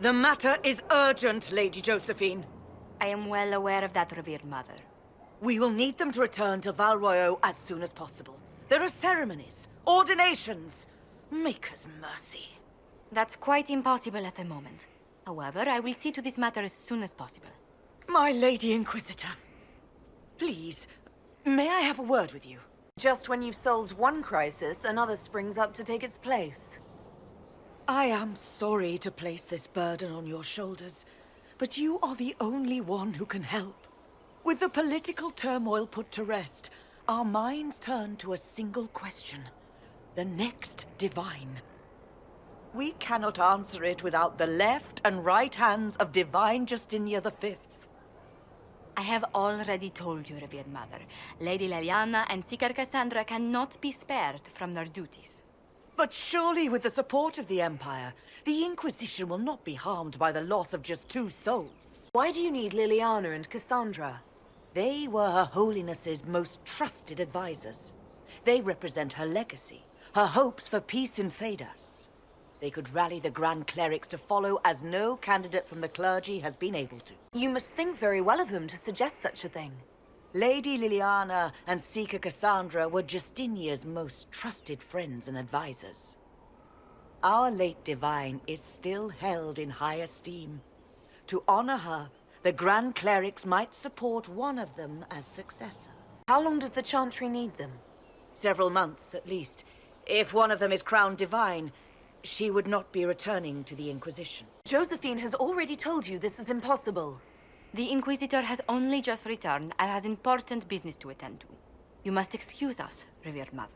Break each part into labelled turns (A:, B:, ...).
A: The matter is urgent, Lady Josephine.
B: I am well aware of that, revered mother.
A: We will need them to return to Val Royeaux as soon as possible. There are ceremonies, ordinations. Maker's mercy.
B: That's quite impossible at the moment. However, I will see to this matter as soon as possible.
A: My Lady Inquisitor. Please, may I have a word with you?
C: Just when you've solved one crisis, another springs up to take its place.
A: I am sorry to place this burden on your shoulders, but you are the only one who can help. With the political turmoil put to rest, our minds turn to a single question. The next divine. We cannot answer it without the left and right hands of Divine Justinia V.
B: I have already told you, revered mother. Lady Leliana and Seeker Cassandra cannot be spared from their duties.
A: But surely with the support of the Empire, the Inquisition will not be harmed by the loss of just 2 souls.
C: Why do you need Liliana and Cassandra?
A: They were Her Holiness's most trusted advisors. They represent her legacy, her hopes for peace in Phaedas. They could rally the Grand Clerics to follow as no candidate from the clergy has been able to.
C: You must think very well of them to suggest such a thing.
A: Lady Liliana and Seeker Cassandra were Justinia's most trusted friends and advisors. Our late divine is still held in high esteem. To honor her, the Grand Clerics might support one of them as successor.
C: How long does the Chantry need them?
A: Several months, at least. If one of them is crowned divine, she would not be returning to the Inquisition.
C: Josephine has already told you this is impossible.
B: The Inquisitor has only just returned and has important business to attend to. You must excuse us, revered mother.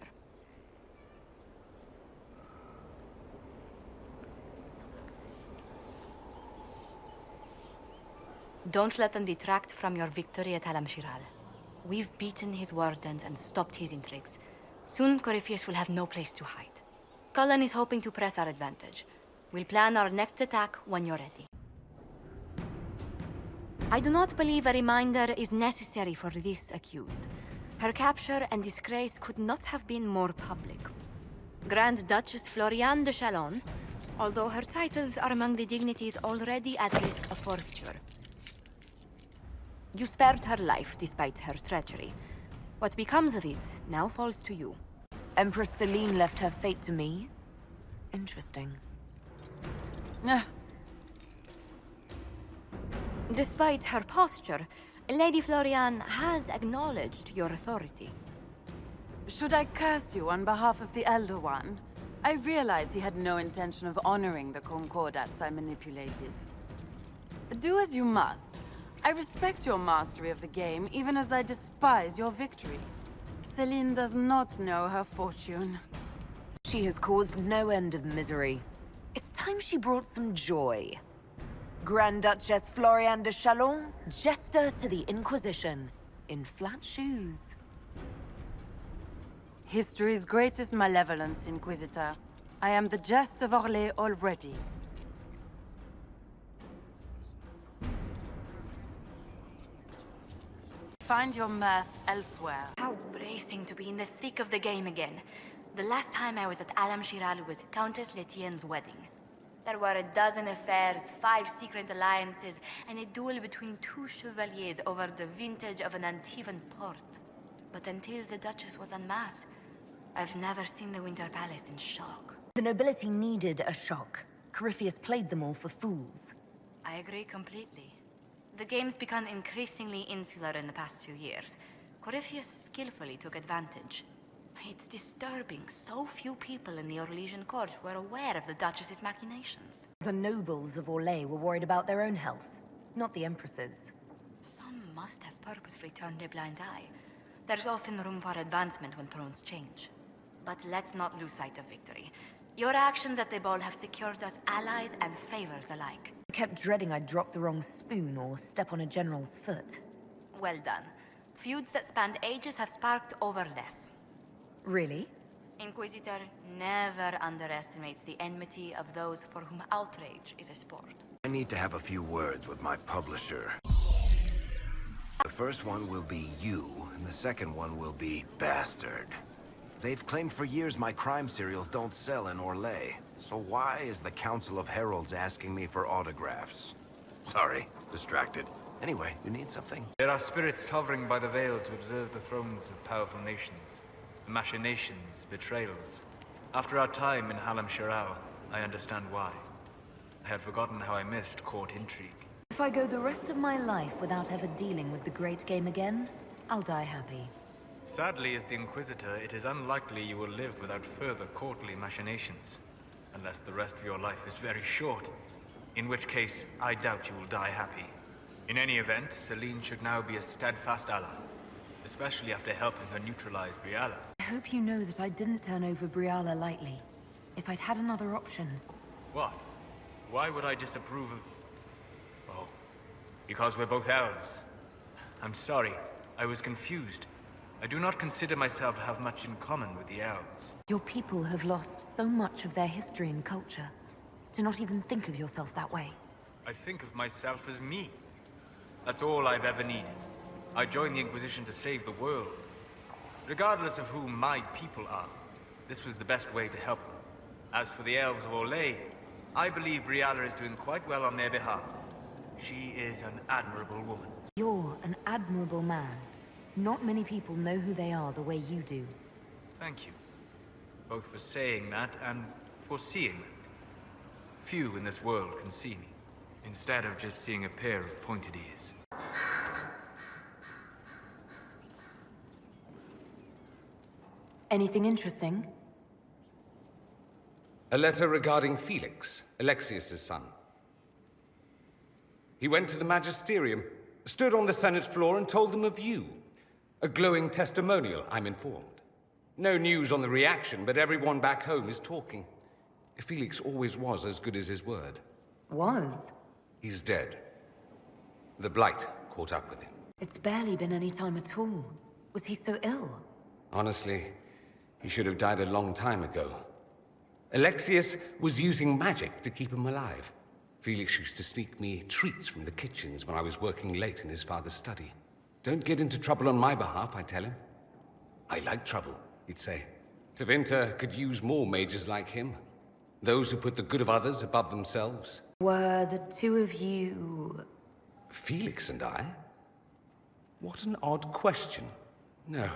B: Don't let them detract from your victory at Alam-Shiral. We've beaten his wardens and stopped his intrigues. Soon, Corypheus will have no place to hide. Cullen is hoping to press our advantage. We'll plan our next attack when you're ready. I do not believe a reminder is necessary for this accused. Her capture and disgrace could not have been more public. Grand Duchess Floriane de Chalon, although her titles are among the dignities already at risk of forfeiture. You spared her life despite her treachery. What becomes of it now falls to you.
C: Empress Celine left her fate to me? Interesting.
B: Despite her posture, Lady Floriane has acknowledged your authority.
D: Should I curse you on behalf of the Elder One? I realize he had no intention of honoring the concordats I manipulated. Do as you must. I respect your mastery of the game, even as I despise your victory. Celine does not know her fortune.
C: She has caused no end of misery. It's time she brought some joy. Grand Duchess Floriane de Chalon, jester to the Inquisition, in flat shoes.
D: History's greatest malevolence, Inquisitor. I am the jest of Orlais already. Find your mirth elsewhere.
B: How bracing to be in the thick of the game again. The last time I was at Alam-Shiral was at Countess Letienne's wedding. There were a dozen affairs, 5 secret alliances, and a duel between 2 chevaliers over the vintage of an Antivan port. But until the Duchess was unmasked, I've never seen the Winter Palace in shock.
C: The nobility needed a shock. Corypheus played them all for fools.
B: I agree completely. The game's become increasingly insular in the past few years. Corypheus skillfully took advantage. It's disturbing so few people in the Orlesian court were aware of the Duchess's machinations.
C: The nobles of Orlais were worried about their own health, not the Empress's.
B: Some must have purposefully turned a blind eye. There's often room for advancement when thrones change. But let's not lose sight of victory. Your actions at the ball have secured us allies and favors alike.
C: I kept dreading I'd drop the wrong spoon or step on a general's foot.
B: Well done. Feuds that spanned ages have sparked over less.
C: Really?
B: Inquisitor never underestimates the enmity of those for whom outrage is a sport.
E: I need to have a few words with my publisher. The first one will be you, and the second one will be Bastard. They've claimed for years my crime serials don't sell in Orlais. So why is the Council of Heralds asking me for autographs? Sorry, distracted. Anyway, you need something?
F: There are spirits hovering by the veil to observe the thrones of powerful nations. The machinations, betrayals. After our time in Halam Shiral, I understand why. I had forgotten how I missed court intrigue.
C: If I go the rest of my life without ever dealing with the Great Game again, I'll die happy.
F: Sadly, as the Inquisitor, it is unlikely you will live without further courtly machinations. Unless the rest of your life is very short. In which case, I doubt you will die happy. In any event, Celine should now be a steadfast ally. Especially after helping her neutralize Briala.
C: I hope you know that I didn't turn over Briala lightly. If I'd had another option...
F: What? Why would I disapprove of... Oh, because we're both elves. I'm sorry, I was confused. I do not consider myself to have much in common with the elves.
C: Your people have lost so much of their history and culture. To not even think of yourself that way.
F: I think of myself as me. That's all I've ever needed. I joined the Inquisition to save the world. Regardless of who my people are, this was the best way to help them. As for the elves of Olay, I believe Briala is doing quite well on their behalf. She is an admirable woman.
C: You're an admirable man. Not many people know who they are the way you do.
F: Thank you. Both for saying that and for seeing that. Few in this world can see me, instead of just seeing a pair of pointed ears.
C: Anything interesting?
G: A letter regarding Felix, Alexius's son. He went to the Magisterium, stood on the Senate floor and told them of you. A glowing testimonial, I'm informed. No news on the reaction, but everyone back home is talking. Felix always was as good as his word.
C: Was?
G: He's dead. The Blight caught up with him.
C: It's barely been any time at all. Was he so ill?
G: Honestly, he should have died a long time ago. Alexius was using magic to keep him alive. Felix used to sneak me treats from the kitchens when I was working late in his father's study. Don't get into trouble on my behalf, I tell him. I like trouble, he'd say. Tevinter could use more mages like him. Those who put the good of others above themselves.
C: Were the two of you...
G: Felix and I? What an odd question. No,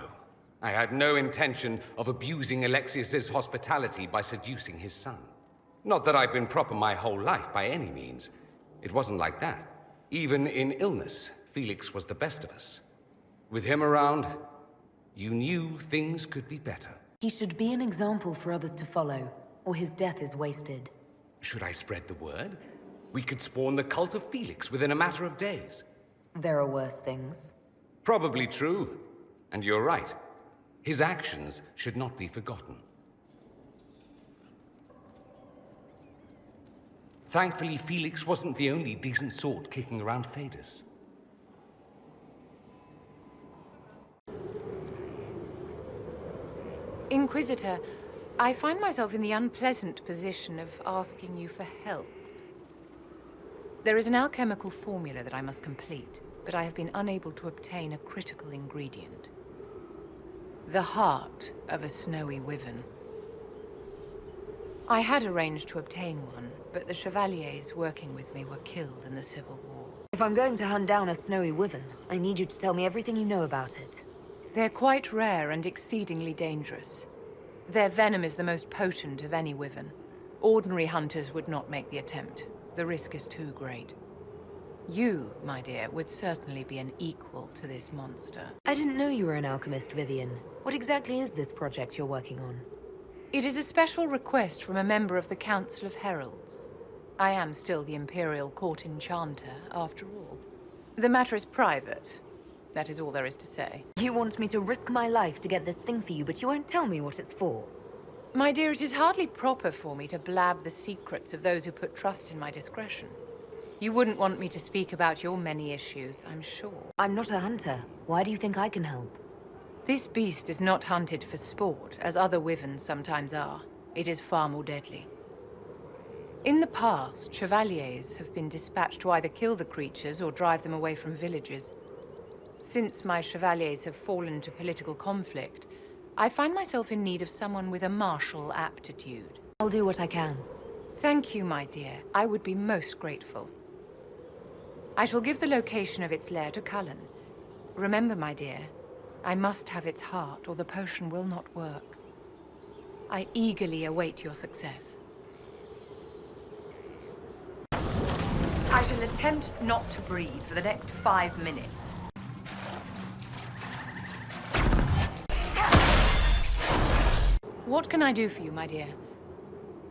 G: I had no intention of abusing Alexius's hospitality by seducing his son. Not that I've been proper my whole life, by any means. It wasn't like that. Even in illness, Felix was the best of us. With him around, you knew things could be better.
C: He should be an example for others to follow, or his death is wasted.
G: Should I spread the word? We could spawn the cult of Felix within a matter of days.
C: There are worse things.
G: Probably true. And you're right. His actions should not be forgotten. Thankfully, Felix wasn't the only decent sort kicking around Thedas.
H: Inquisitor, I find myself in the unpleasant position of asking you for help. There is an alchemical formula that I must complete, but I have been unable to obtain a critical ingredient. The heart of a snowy wyvern. I had arranged to obtain one, but the chevaliers working with me were killed in the Civil War.
C: If I'm going to hunt down a snowy wyvern, I need you to tell me everything you know about it.
H: They're quite rare and exceedingly dangerous. Their venom is the most potent of any wyvern. Ordinary hunters would not make the attempt. The risk is too great. You, my dear, would certainly be an equal to this monster.
C: I didn't know you were an alchemist, Vivian. What exactly is this project you're working on?
H: It is a special request from a member of the Council of Heralds. I am still the Imperial Court Enchanter, after all. The matter is private. That is all there is to say.
C: You want me to risk my life to get this thing for you, but you won't tell me what it's for.
H: My dear, it is hardly proper for me to blab the secrets of those who put trust in my discretion. You wouldn't want me to speak about your many issues, I'm sure.
C: I'm not a hunter. Why do you think I can help?
H: This beast is not hunted for sport, as other wyverns sometimes are. It is far more deadly. In the past, chevaliers have been dispatched to either kill the creatures or drive them away from villages. Since my chevaliers have fallen to political conflict, I find myself in need of someone with a martial aptitude.
C: I'll do what I can.
H: Thank you, my dear. I would be most grateful. I shall give the location of its lair to Cullen. Remember, my dear, I must have its heart, or the potion will not work. I eagerly await your success. I shall attempt not to breathe for the next 5 minutes. What can I do for you, my dear?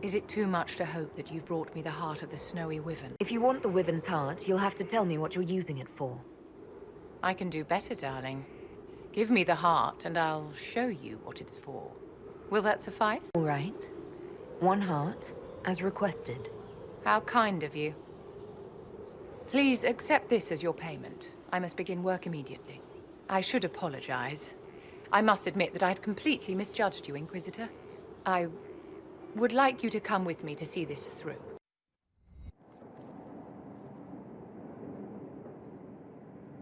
H: Is it too much to hope that you've brought me the heart of the snowy wyvern?
C: If you want the wyvern's heart, you'll have to tell me what you're using it for.
H: I can do better, darling. Give me the heart, and I'll show you what it's for. Will that suffice?
C: All right. 1 heart, as requested.
H: How kind of you. Please accept this as your payment. I must begin work immediately. I should apologize. I must admit that I had completely misjudged you, Inquisitor. I would like you to come with me to see this through.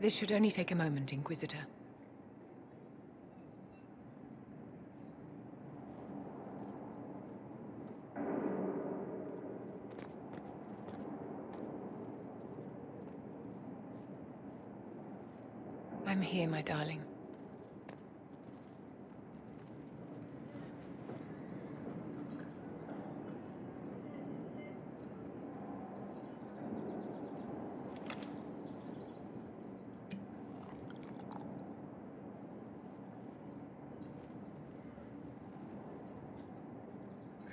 H: This should only take a moment, Inquisitor. I'm here, my darling.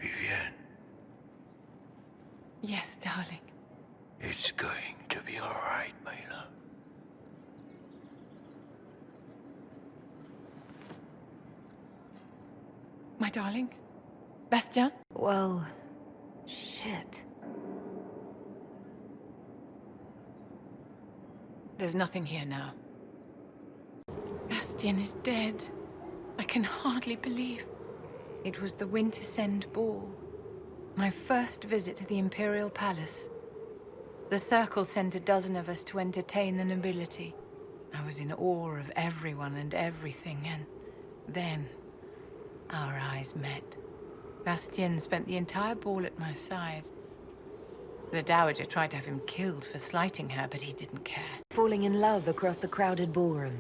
E: Vivienne,
H: Yes, darling.
E: it's going to be all right, my love.
H: My darling? Bastien?
C: Well, shit.
H: There's nothing here now. Bastien is dead. I can hardly believe. It was the Wintersend Ball. My first visit to the Imperial Palace. The Circle sent a dozen of us to entertain the nobility. I was in awe of everyone and everything, and then our eyes met. Bastien spent the entire ball at my side. The Dowager tried to have him killed for slighting her, but he didn't care.
C: Falling in love across a crowded ballroom.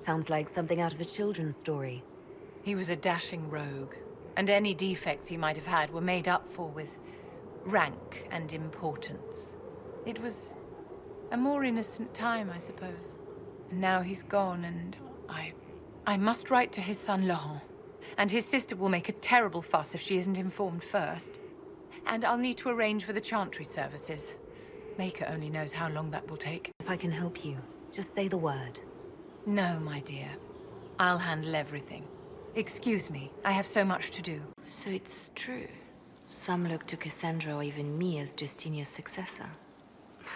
C: Sounds like something out of a children's story.
H: He was a dashing rogue, and any defects he might have had were made up for with rank and importance. It was a more innocent time, I suppose. And now he's gone, and I must write to his son Laurent. And his sister will make a terrible fuss if she isn't informed first. And I'll need to arrange for the chantry services. Maker only knows how long that will take.
C: If I can help you, just say the word.
H: No, my dear. I'll handle everything. Excuse me, I have so much to do.
B: So it's true. Some look to Cassandra or even me as Justinia's successor.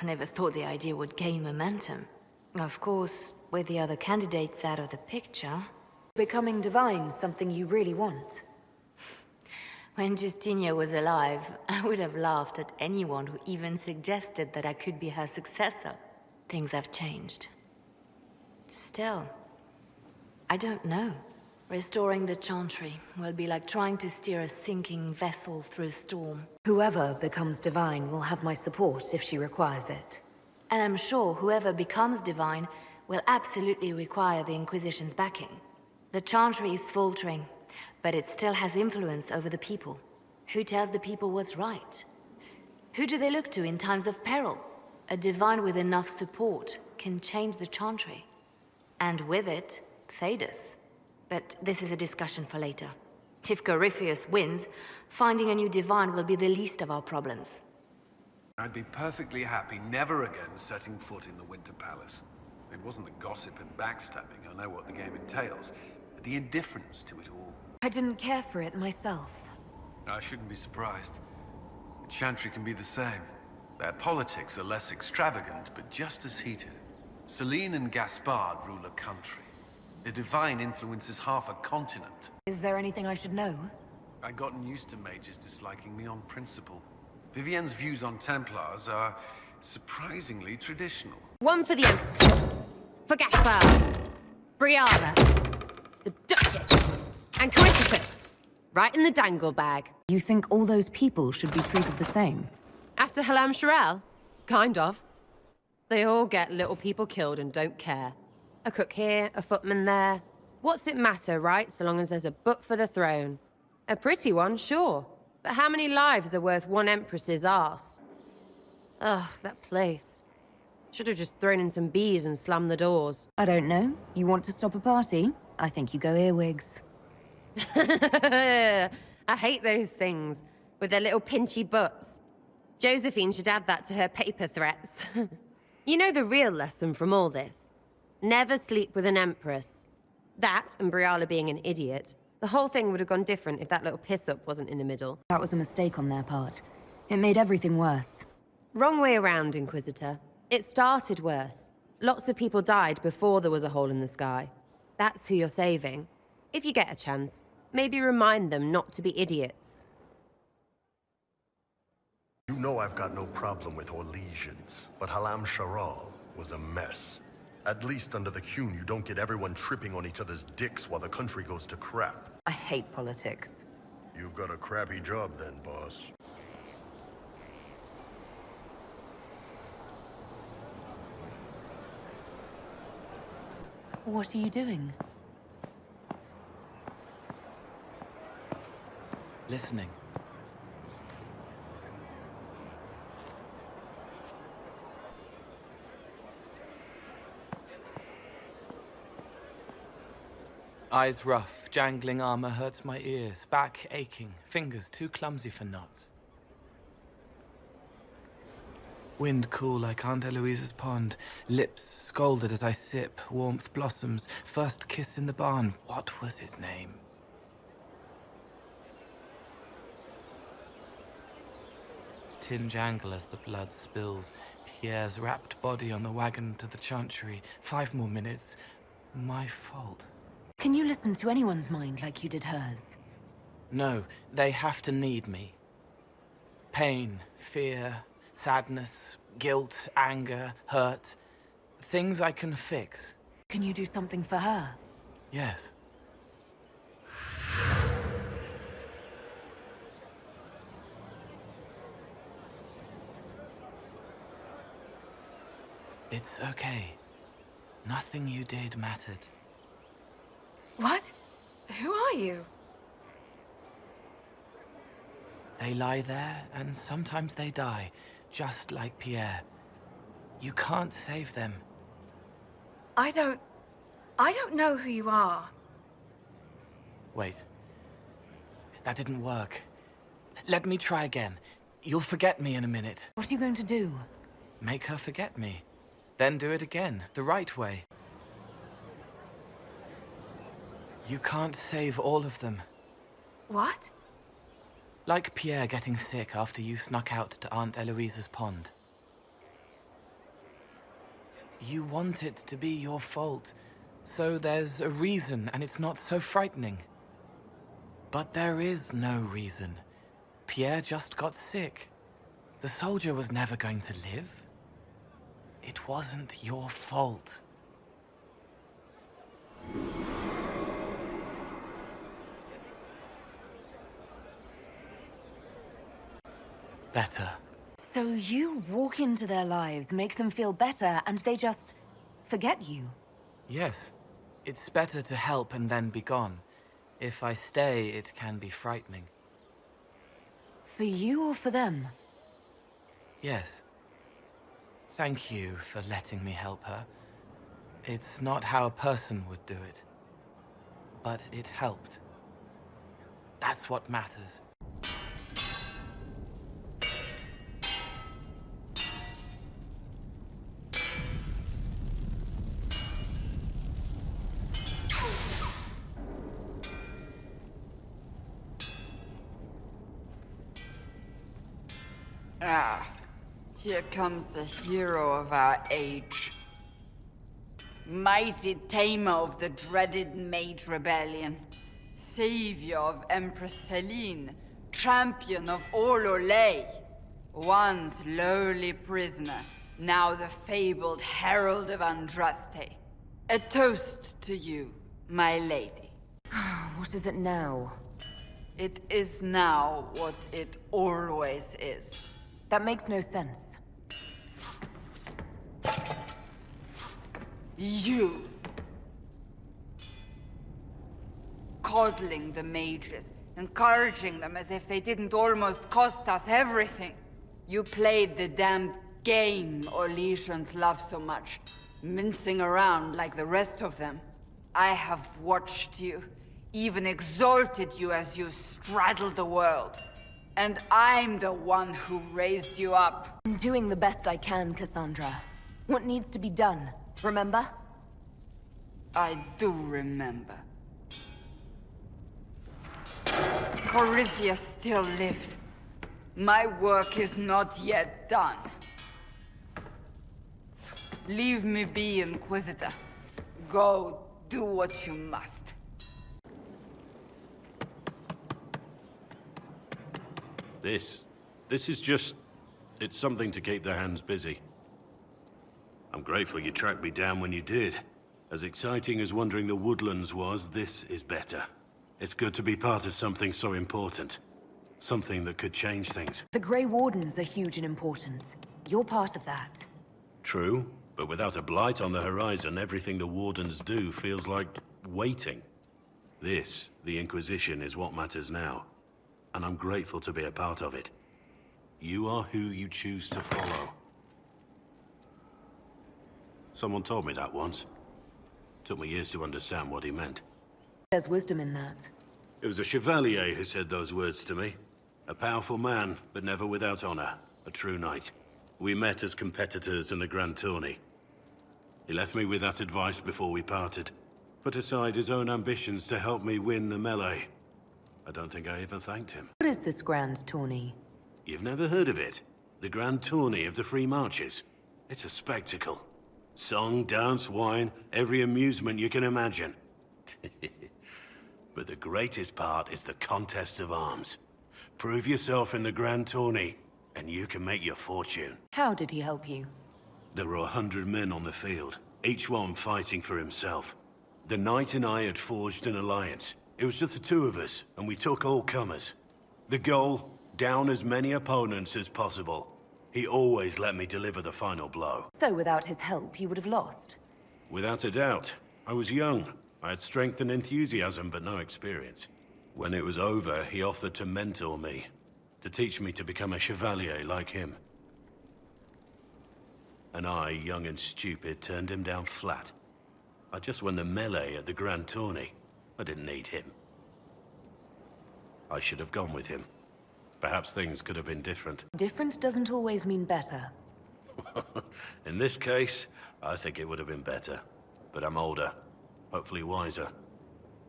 B: I never thought the idea would gain momentum. Of course, with the other candidates out of the picture...
C: Becoming divine something you really want?
B: When Justinia was alive, I would have laughed at anyone who even suggested that I could be her successor. Things have changed. Still, I don't know. Restoring the Chantry will be like trying to steer a sinking vessel through a storm.
C: Whoever becomes divine will have my support if she requires it.
B: And I'm sure whoever becomes divine will absolutely require the Inquisition's backing. The Chantry is faltering, but it still has influence over the people. Who tells the people what's right? Who do they look to in times of peril? A divine with enough support can change the Chantry. And with it, Thedas. But this is a discussion for later. If Corypheus wins, finding a new divine will be the least of our problems.
E: I'd be perfectly happy never again setting foot in the Winter Palace. It wasn't the gossip and backstabbing, I know what the game entails, but the indifference to it all.
C: I didn't care for it myself.
E: I shouldn't be surprised. The Chantry can be the same. Their politics are less extravagant, but just as heated. Celine and Gaspard rule a country. The divine influences half a continent.
C: Is there anything I should know?
E: I've gotten used to mages disliking me on principle. Vivienne's views on Templars are surprisingly traditional.
I: One for the Empress. For Gaspard. Brianna. The Duchess. And Corypheus. Right in the dangle bag.
C: You think all those people should be treated the same?
I: After Halam Shirel? Kind of. They all get little people killed and don't care. A cook here, a footman there. What's it matter, right? So long as there's a butt for the throne. A pretty one, sure. But how many lives are worth one empress's arse? Ugh, that place. Should have just thrown in some bees and slammed the doors.
C: I don't know. You want to stop a party? I think you go earwigs.
I: I hate those things, with their little pinchy butts. Josephine should add that to her paper threats. You know the real lesson from all this? Never sleep with an empress. That, and Briala being an idiot. The whole thing would have gone different if that little piss-up wasn't in the middle.
C: That was a mistake on their part. It made everything worse.
I: Wrong way around, Inquisitor. It started worse. Lots of people died before there was a hole in the sky. That's who you're saving. If you get a chance, maybe remind them not to be idiots.
J: You know I've got no problem with Orlesians, but Halam Sharal was a mess. At least under the Qun, you don't get everyone tripping on each other's dicks while the country goes to crap.
C: I hate politics.
J: You've got a crappy job then, boss.
C: What are you doing?
F: Listening. Eyes rough, jangling armor hurts my ears, back aching, fingers too clumsy for knots. Wind cool like Aunt Eloise's pond, lips scalded as I sip, warmth blossoms, first kiss in the barn. What was his name? Tin jangle as the blood spills, Pierre's wrapped body on the wagon to the chantry. 5 more minutes. My fault.
C: Can you listen to anyone's mind like you did hers?
F: No, they have to need me. Pain, fear, sadness, guilt, anger, hurt. Things I can fix.
C: Can you do something for her?
F: Yes. It's okay. Nothing you did mattered.
B: What? Who are you?
F: They lie there, and sometimes they die, just like Pierre. You can't save them.
B: I don't know who you are.
F: Wait. That didn't work. Let me try again. You'll forget me in a minute.
C: What are you going to do?
F: Make her forget me. Then do it again, the right way. You can't save all of them.
B: What?
F: Like Pierre getting sick after you snuck out to Aunt Eloise's pond. You want it to be your fault, so there's a reason and it's not so frightening. But there is no reason. Pierre just got sick. The soldier was never going to live. It wasn't your fault. Better.
C: So you walk into their lives, make them feel better, and they just forget you?
F: Yes. It's better to help and then be gone. If I stay, it can be frightening.
C: For you or for them?
F: Yes. Thank you for letting me help her. It's not how a person would do it. But it helped. That's what matters.
K: Ah, here comes the hero of our age. Mighty tamer of the dreaded Mage Rebellion. Savior of Empress Celine. Champion of all Olay. Once lowly prisoner, now the fabled Herald of Andraste. A toast to you, my lady.
C: What is it now?
K: It is now what it always is.
C: That makes no sense.
K: You! Coddling the mages, encouraging them as if they didn't almost cost us everything. You played the damned game Orlesians love so much, mincing around like the rest of them. I have watched you, even exalted you as you straddled the world. And I'm the one who raised you up.
C: I'm doing the best I can, Cassandra. What needs to be done, remember?
K: I do remember. Coryphia still lives. My work is not yet done. Leave me be, Inquisitor. Go do what you must.
L: This is just... it's something to keep their hands busy. I'm grateful you tracked me down when you did. As exciting as wandering the woodlands was, this is better. It's good to be part of something so important. Something that could change things.
C: The Grey Wardens are huge and important. You're part of that.
L: True, but without a blight on the horizon, everything the Wardens do feels like waiting. This, the Inquisition, is what matters now. And I'm grateful to be a part of it. You are who you choose to follow. Someone told me that once. Took me years to understand what he meant.
C: There's wisdom in that.
L: It was a chevalier who said those words to me. A powerful man, but never without honor. A true knight. We met as competitors in the Grand Tourney. He left me with that advice before we parted. Put aside his own ambitions to help me win the melee. I don't think I even thanked him.
C: What is this Grand Tourney?
L: You've never heard of it? The Grand Tourney of the Free Marches. It's a spectacle. Song, dance, wine, every amusement you can imagine. But the greatest part is the contest of arms. Prove yourself in the Grand Tourney, and you can make your fortune.
C: How did he help you?
L: There were 100 men on the field, each one fighting for himself. The knight and I had forged an alliance. It was just the two of us, and we took all comers. The goal, down as many opponents as possible. He always let me deliver the final blow.
C: So without his help, you would have lost?
L: Without a doubt. I was young. I had strength and enthusiasm, but no experience. When it was over, he offered to mentor me, to teach me to become a chevalier like him. And I, young and stupid, turned him down flat. I just won the melee at the Grand Tourney. I didn't need him. I should have gone with him. Perhaps things could have been different.
C: Different doesn't always mean better.
L: In this case, I think it would have been better. But I'm older, hopefully wiser.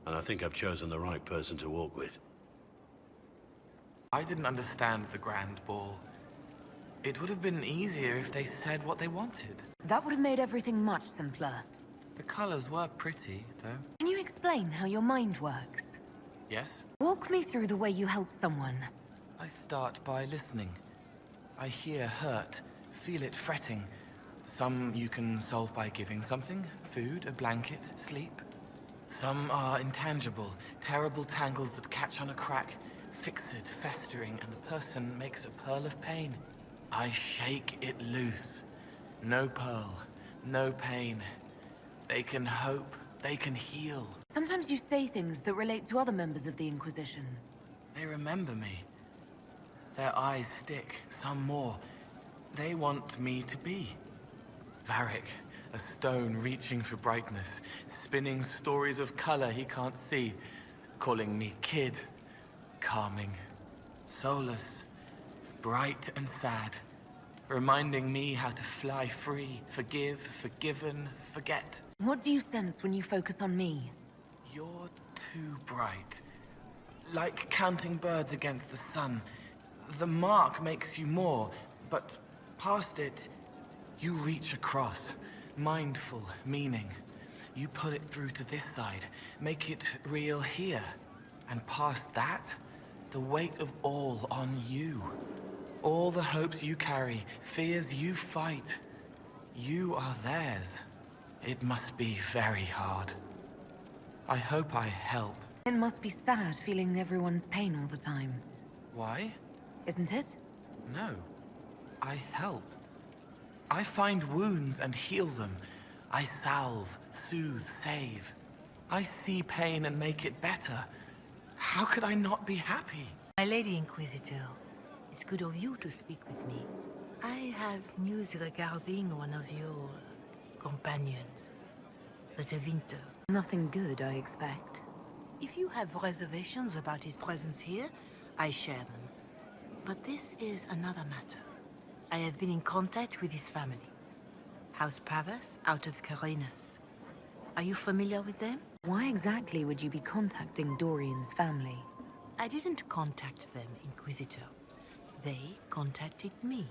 L: And I think I've chosen the right person to walk with.
F: I didn't understand the Grand Ball. It would have been easier if they said what they wanted.
C: That would have made everything much simpler.
F: The colors were pretty, though.
C: Can you explain how your mind works?
F: Yes?
C: Walk me through the way you help someone.
F: I start by listening. I hear hurt, feel it fretting. Some you can solve by giving something, food, a blanket, sleep. Some are intangible, terrible tangles that catch on a crack, fixed, festering, and the person makes a pearl of pain. I shake it loose. No pearl, no pain. They can hope, they can heal.
C: Sometimes you say things that relate to other members of the Inquisition.
F: They remember me. Their eyes stick, some more. They want me to be. Varric, a stone reaching for brightness, spinning stories of color he can't see, calling me kid, calming, soulless, bright and sad, reminding me how to fly free, forgive, forgiven, forget.
C: What do you sense when you focus on me?
F: You're too bright. Like counting birds against the sun. The mark makes you more, but past it, you reach across. Mindful meaning. You pull it through to this side, make it real here. And past that, the weight of all on you. All the hopes you carry, fears you fight. You are theirs. It must be very hard. I hope I help.
C: It must be sad feeling everyone's pain all the time,
M: Why?
C: isn't it?
M: No. I help. I find wounds and heal them. I salve, soothe, save. I see pain and make it better. How could I not be happy?
N: My Lady Inquisitor, it's good of you to speak with me. I have news regarding one of your companions, the Tevinter.
C: Nothing good, I expect.
N: If you have reservations about his presence here, I share them. But this is another matter. I have been in contact with his family. House Paris, out of Carenas. Are you familiar with them?
C: Why exactly would you be contacting Dorian's family?
N: I didn't contact them, Inquisitor. They contacted me.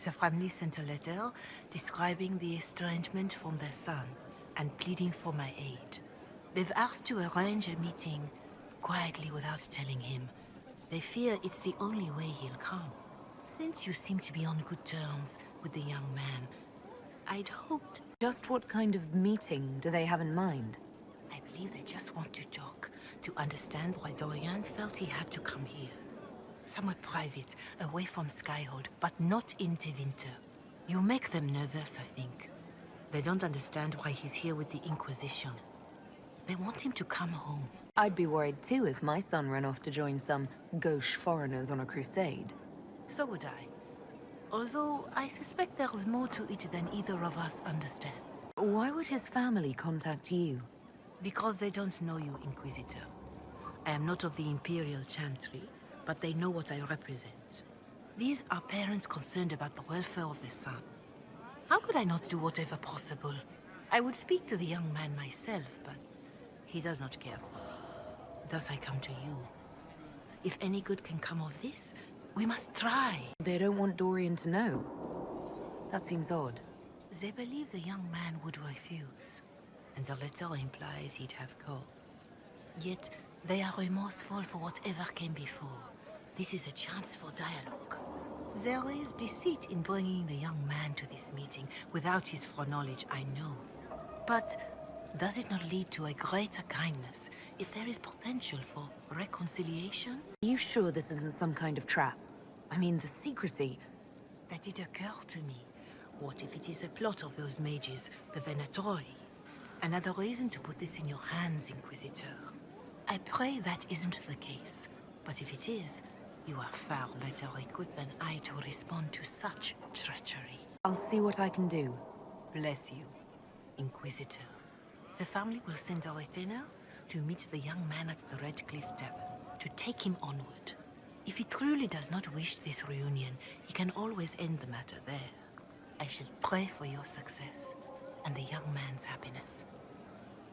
N: The family sent a letter describing the estrangement from their son and pleading for my aid. They've asked to arrange a meeting quietly without telling him. They fear it's the only way he'll come. Since you seem to be on good terms with the young man, I'd hoped...
C: Just what kind of meeting do they have in mind?
N: I believe they just want to talk, to understand why Dorian felt he had to come here. Somewhere private, away from Skyhold, but not in Tevinter. You make them nervous, I think. They don't understand why he's here with the Inquisition. They want him to come home.
C: I'd be worried too if my son ran off to join some gauche foreigners on a crusade.
N: So would I. Although I suspect there's more to it than either of us understands.
C: Why would his family contact you?
N: Because they don't know you, Inquisitor. I am not of the Imperial Chantry, but they know what I represent. These are parents concerned about the welfare of their son. How could I not do whatever possible? I would speak to the young man myself, but he does not care. Thus I come to you. If any good can come of this, we must try.
C: They don't want Dorian to know. That seems odd.
N: They believe the young man would refuse, and the letter implies he'd have cause. Yet, they are remorseful for whatever came before. This is a chance for dialogue. There is deceit in bringing the young man to this meeting without his foreknowledge, I know. But does it not lead to a greater kindness if there is potential for reconciliation?
C: Are you sure this isn't some kind of trap? I mean, the secrecy...
N: That did occur to me. What if it is a plot of those mages, the Venatori? Another reason to put this in your hands, Inquisitor. I pray that isn't the case. But if it is, you are far better equipped than I to respond to such treachery.
C: I'll see what I can do.
N: Bless you, Inquisitor. The family will send a retainer to meet the young man at the Red Cliff Tavern, to take him onward. If he truly does not wish this reunion, he can always end the matter there. I shall pray for your success, and the young man's happiness.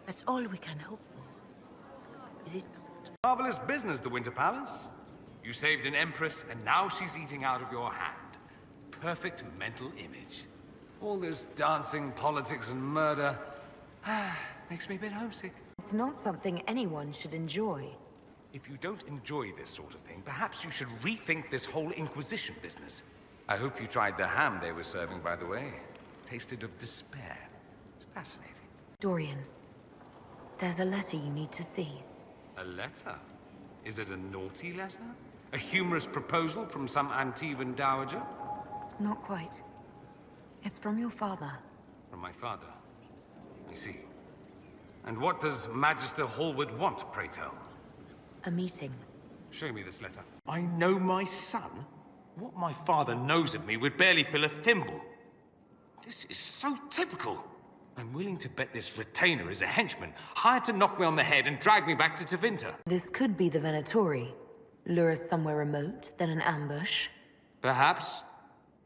N: That's all we can hope for, is it not?
G: Marvelous business, the Winter Palace. You saved an empress, and now she's eating out of your hand. Perfect mental image. All this dancing, politics, and murder... makes me a bit homesick.
C: It's not something anyone should enjoy.
G: If you don't enjoy this sort of thing, perhaps you should rethink this whole Inquisition business. I hope you tried the ham they were serving, by the way. Tasted of despair. It's fascinating.
C: Dorian, there's a letter you need to see.
G: A letter? Is it a naughty letter? A humorous proposal from some Antivan dowager?
C: Not quite. It's from your father.
G: From my father? I see. And what does Magister Hallward want, pray tell?
C: A meeting.
G: Show me this letter. I know my son? What my father knows of me would barely fill a thimble. This is so typical. I'm willing to bet this retainer is a henchman, hired to knock me on the head and drag me back to Tevinter.
C: This could be the Venatori. Lure us somewhere remote, then an ambush.
G: Perhaps.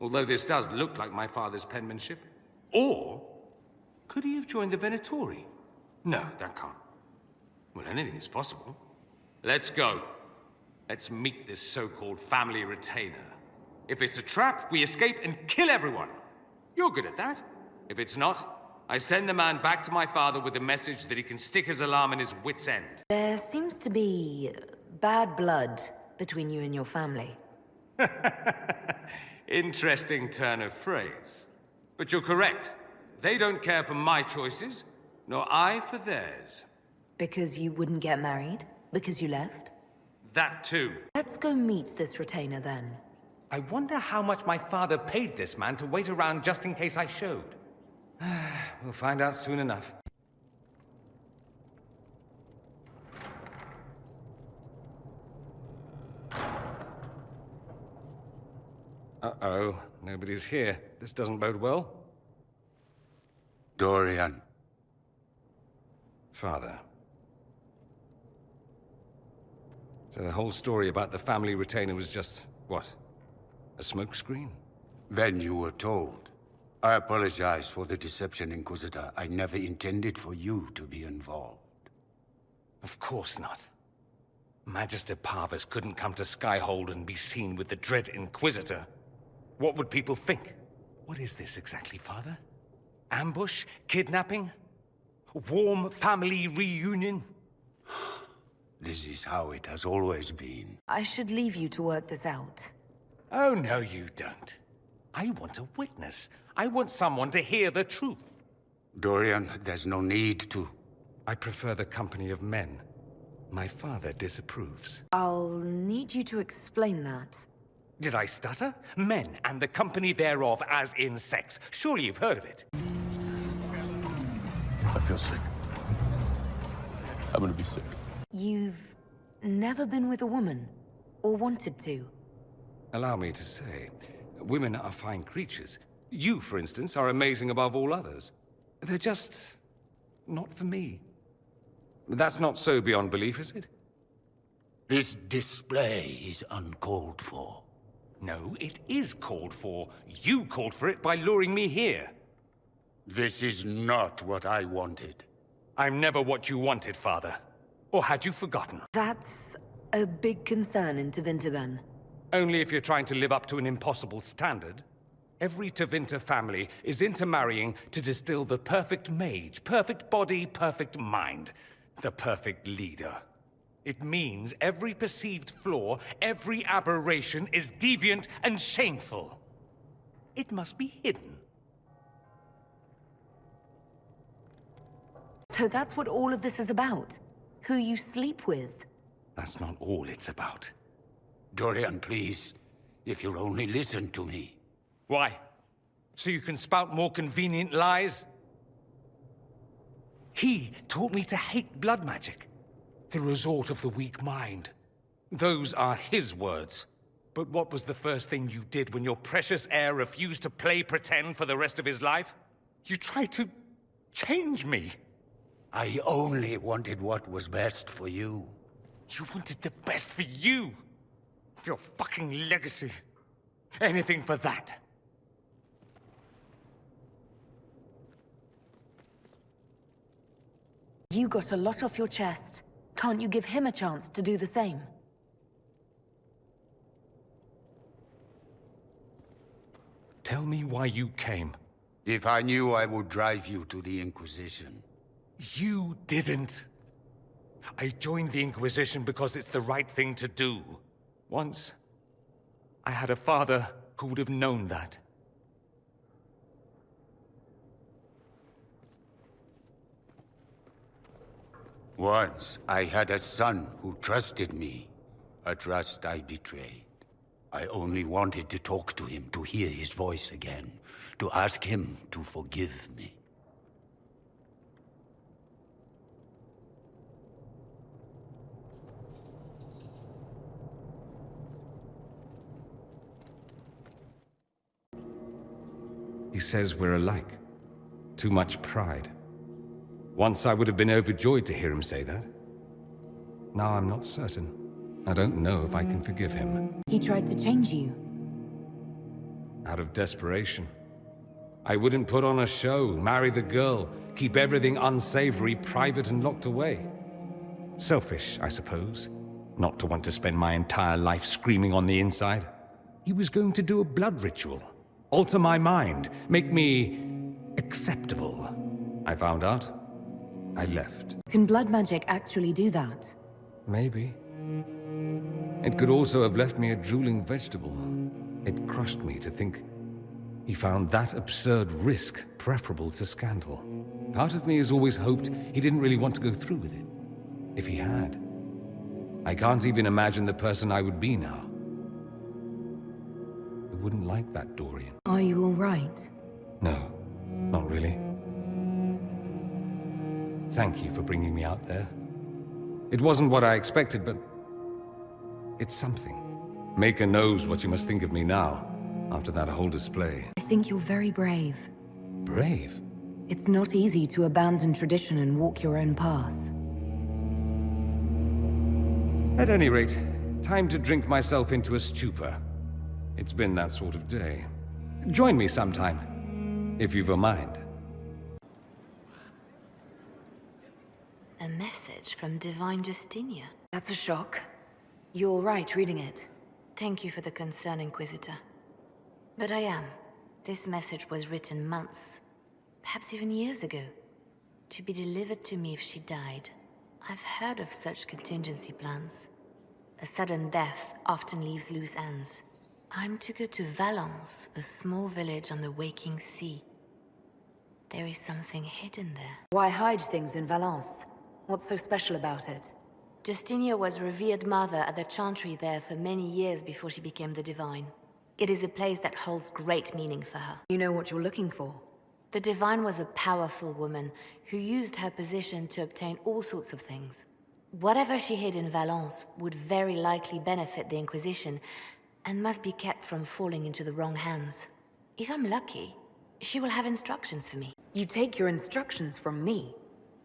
G: Although this does look like my father's penmanship. Or could he have joined the Venatori? No, that can't. Well, anything is possible. Let's go. Let's meet this so-called family retainer. If it's a trap, we escape and kill everyone. You're good at that. If it's not, I send the man back to my father with a message that he can stick his alarm in his wit's end.
C: There seems to be bad blood between you and your family.
G: Interesting turn of phrase. But you're correct. They don't care for my choices, nor I for theirs.
C: Because you wouldn't get married? Because you left?
G: That too.
C: Let's go meet this retainer then.
G: I wonder how much my father paid this man to wait around just in case I showed. We'll find out soon enough. Uh-oh, nobody's here. This doesn't bode well.
O: Dorian.
G: Father. So the whole story about the family retainer was just, what? A smokescreen?
O: Then you were told. I apologize for the deception, Inquisitor. I never intended for you to be involved.
G: Of course not. Magister Parvus couldn't come to Skyhold and be seen with the dread Inquisitor. What would people think? What is this exactly, Father? Ambush? Kidnapping? Warm family reunion?
O: This is how it has always been.
C: I should leave you to work this out.
G: Oh, no, you don't. I want a witness. I want someone to hear the truth.
O: Dorian, there's no need to.
G: I prefer the company of men. My father disapproves.
C: I'll need you to explain that.
G: Did I stutter? Men and the company thereof, as in sex. Surely you've heard of it.
J: I feel sick. I'm gonna be sick.
C: You've never been with a woman? Or wanted to?
G: Allow me to say, women are fine creatures. You, for instance, are amazing above all others. They're just not for me. That's not so beyond belief, is it?
O: This display is uncalled for.
G: No, it is called for. You called for it by luring me here.
O: This is not what I wanted.
G: I'm never what you wanted, Father. Or had you forgotten?
C: That's a big concern in Tevinter, then.
G: Only if you're trying to live up to an impossible standard. Every Tevinter family is intermarrying to distill the perfect mage, perfect body, perfect mind. The perfect leader. It means every perceived flaw, every aberration is deviant and shameful. It must be hidden.
C: So that's what all of this is about? Who you sleep with?
G: That's not all it's about.
O: Dorian, please. If you'll only listen to me.
G: Why? So you can spout more convenient lies? He taught me to hate blood magic. The resort of the weak mind. Those are his words. But what was the first thing you did when your precious heir refused to play pretend for the rest of his life? You tried to change me.
O: I only wanted what was best for you.
G: You wanted the best for you. For your fucking legacy. Anything for that.
C: You got a lot off your chest. Can't you give him a chance to do the same?
G: Tell me why you came.
O: If I knew, I would drive you to the Inquisition.
G: You didn't. I joined the Inquisition because it's the right thing to do. Once, I had a father who would have known that.
O: Once, I had a son who trusted me. A trust I betrayed. I only wanted to talk to him, to hear his voice again, to ask him to forgive me.
G: He says we're alike. Too much pride. Once I would have been overjoyed to hear him say that. Now I'm not certain. I don't know if I can forgive him.
C: He tried to change you.
G: Out of desperation. I wouldn't put on a show, marry the girl, keep everything unsavory, private and locked away. Selfish, I suppose. Not to want to spend my entire life screaming on the inside. He was going to do a blood ritual. Alter my mind. Make me acceptable. I found out. I left.
C: Can blood magic actually do that?
G: Maybe. It could also have left me a drooling vegetable. It crushed me to think he found that absurd risk preferable to scandal. Part of me has always hoped he didn't really want to go through with it. If he had, I can't even imagine the person I would be now. I wouldn't like that, Dorian.
C: Are you all right?
G: No, not really. Thank you for bringing me out there. It wasn't what I expected, but it's something. Maker knows what you must think of me now, after that whole display.
C: I think you're very brave.
G: Brave?
C: It's not easy to abandon tradition and walk your own path.
G: At any rate, time to drink myself into a stupor. It's been that sort of day. Join me sometime, if you've a mind.
B: A message from Divine Justinia.
C: That's a shock. You're all right reading it.
B: Thank you for the concern, Inquisitor. But I am. This message was written months, perhaps even years ago, to be delivered to me if she died. I've heard of such contingency plans. A sudden death often leaves loose ends. I'm to go to Valence, a small village on the waking sea. There is something hidden there.
C: Why hide things in Valence? What's so special about it?
B: Justinia was revered mother at the chantry there for many years before she became the Divine. It is a place that holds great meaning for her.
C: You know what you're looking for?
B: The Divine was a powerful woman who used her position to obtain all sorts of things. Whatever she hid in Valence would very likely benefit the Inquisition and must be kept from falling into the wrong hands. If I'm lucky, she will have instructions for me.
C: You take your instructions from me?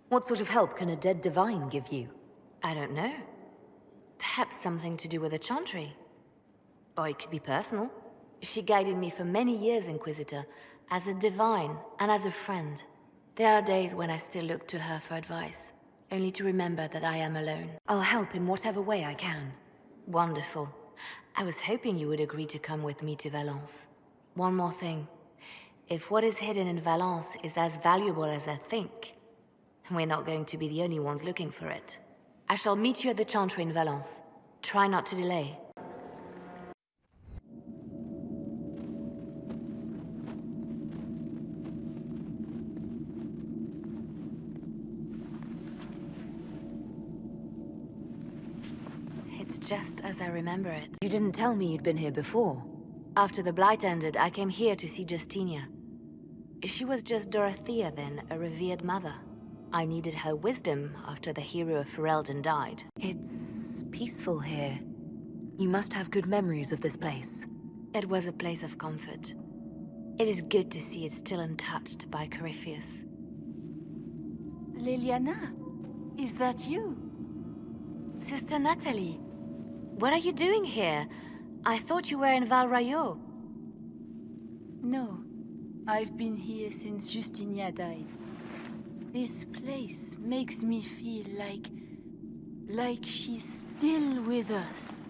C: What sort of help can a dead Divine give you?
B: I don't know. Perhaps something to do with the chantry. Or it could be personal. She guided me for many years, Inquisitor, as a Divine and as a friend. There are days when I still look to her for advice, only to remember that I am alone.
C: I'll help in whatever way I can.
B: Wonderful. I was hoping you would agree to come with me to Valence. One more thing. If what is hidden in Valence is as valuable as I think, we're not going to be the only ones looking for it. I shall meet you at the chantry in Valence. Try not to delay. It's just as I remember it.
C: You didn't tell me you'd been here before.
B: After the Blight ended, I came here to see Justinia. She was just Dorothea then, a revered mother. I needed her wisdom after the hero of Ferelden died.
C: It's peaceful here. You must have good memories of this place.
B: It was a place of comfort. It is good to see it still untouched by Corypheus.
K: Liliana, is that you?
B: Sister Natalie, what are you doing here? I thought you were in Val Rayo.
K: No, I've been here since Justinia died. This place makes me feel like she's still with us.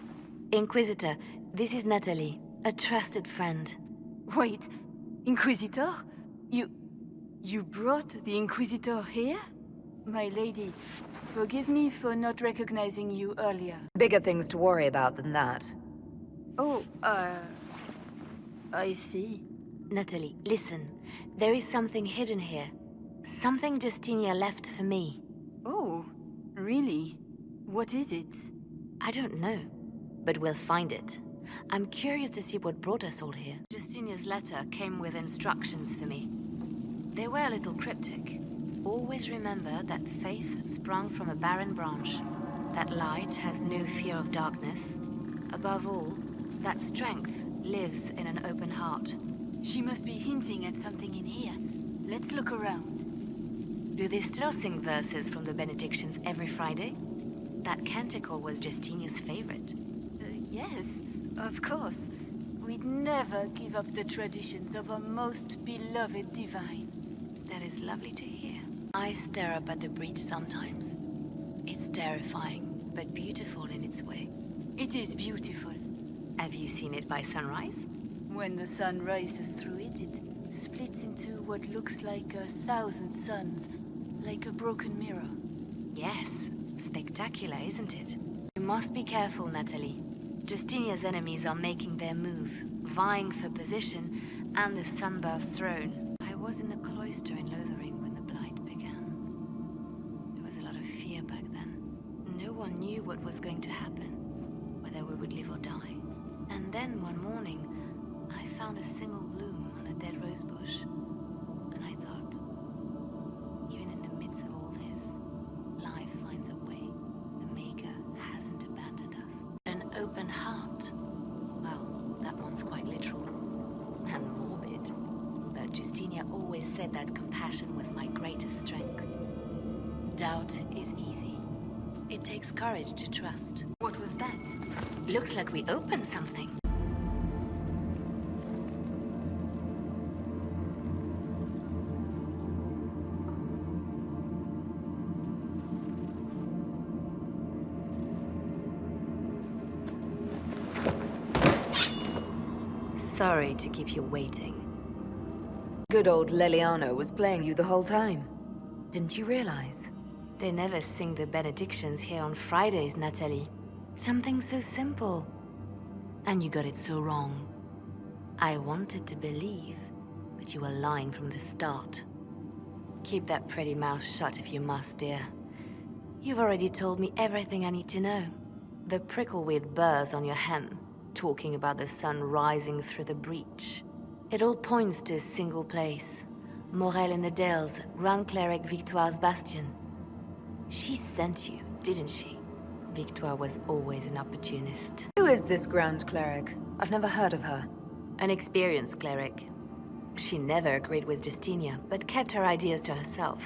B: Inquisitor, this is Natalie, a trusted friend.
K: Wait, Inquisitor? You brought the Inquisitor here? My lady, forgive me for not recognizing you earlier.
C: Bigger things to worry about than that.
K: Oh, I see.
B: Natalie, listen. There is something hidden here. Something Justinia left for me.
K: Oh, really? What is it?
B: I don't know, but we'll find it. I'm curious to see what brought us all here. Justinia's letter came with instructions for me. They were a little cryptic. Always remember that faith sprung from a barren branch, that light has no fear of darkness. Above all, that strength lives in an open heart.
K: She must be hinting at something in here. Let's look around.
B: Do they still sing verses from the benedictions every Friday? That canticle was Justinia's favorite.
K: Yes, of course. We'd never give up the traditions of our most beloved Divine.
B: That is lovely to hear. I stare up at the breach sometimes. It's terrifying, but beautiful in its way.
K: It is beautiful.
B: Have you seen it by sunrise?
K: When the sun rises through it, it splits into what looks like 1,000 suns, like a broken mirror.
B: Yes, spectacular, isn't it? You must be careful, Natalie. Justinia's enemies are making their move, vying for position and the Sunburst throne. I was in the cloister in Lothering when the Blight began. There was a lot of fear back then. No No one knew what was going to happen, whether we would live or die. And then one morning, I found a single bloom on a dead rose bush. And I thought, even in the midst of all this, life finds a way. The Maker hasn't abandoned us. An open heart. Well, that one's quite literal. And morbid. But Justinia always said that compassion was my greatest strength. Doubt is easy. It takes courage to trust. What was that? Looks like we opened something. Sorry to keep you waiting.
C: Good old Leliano was playing you the whole time.
B: Didn't you realize? They never sing the benedictions here on Fridays, Natalie. Something so simple. And you got it so wrong. I wanted to believe, but you were lying from the start. Keep that pretty mouth shut if you must, dear. You've already told me everything I need to know. The prickleweed burrs on your hem, talking about the sun rising through the breach. It all points to a single place. Morel in the Dales, Grand Cleric Victoire's bastion. She sent you, didn't she? Victoire was always an opportunist.
C: Who is this Grand Cleric? I've never heard of her.
B: An experienced cleric. She never agreed with Justinia, but kept her ideas to herself.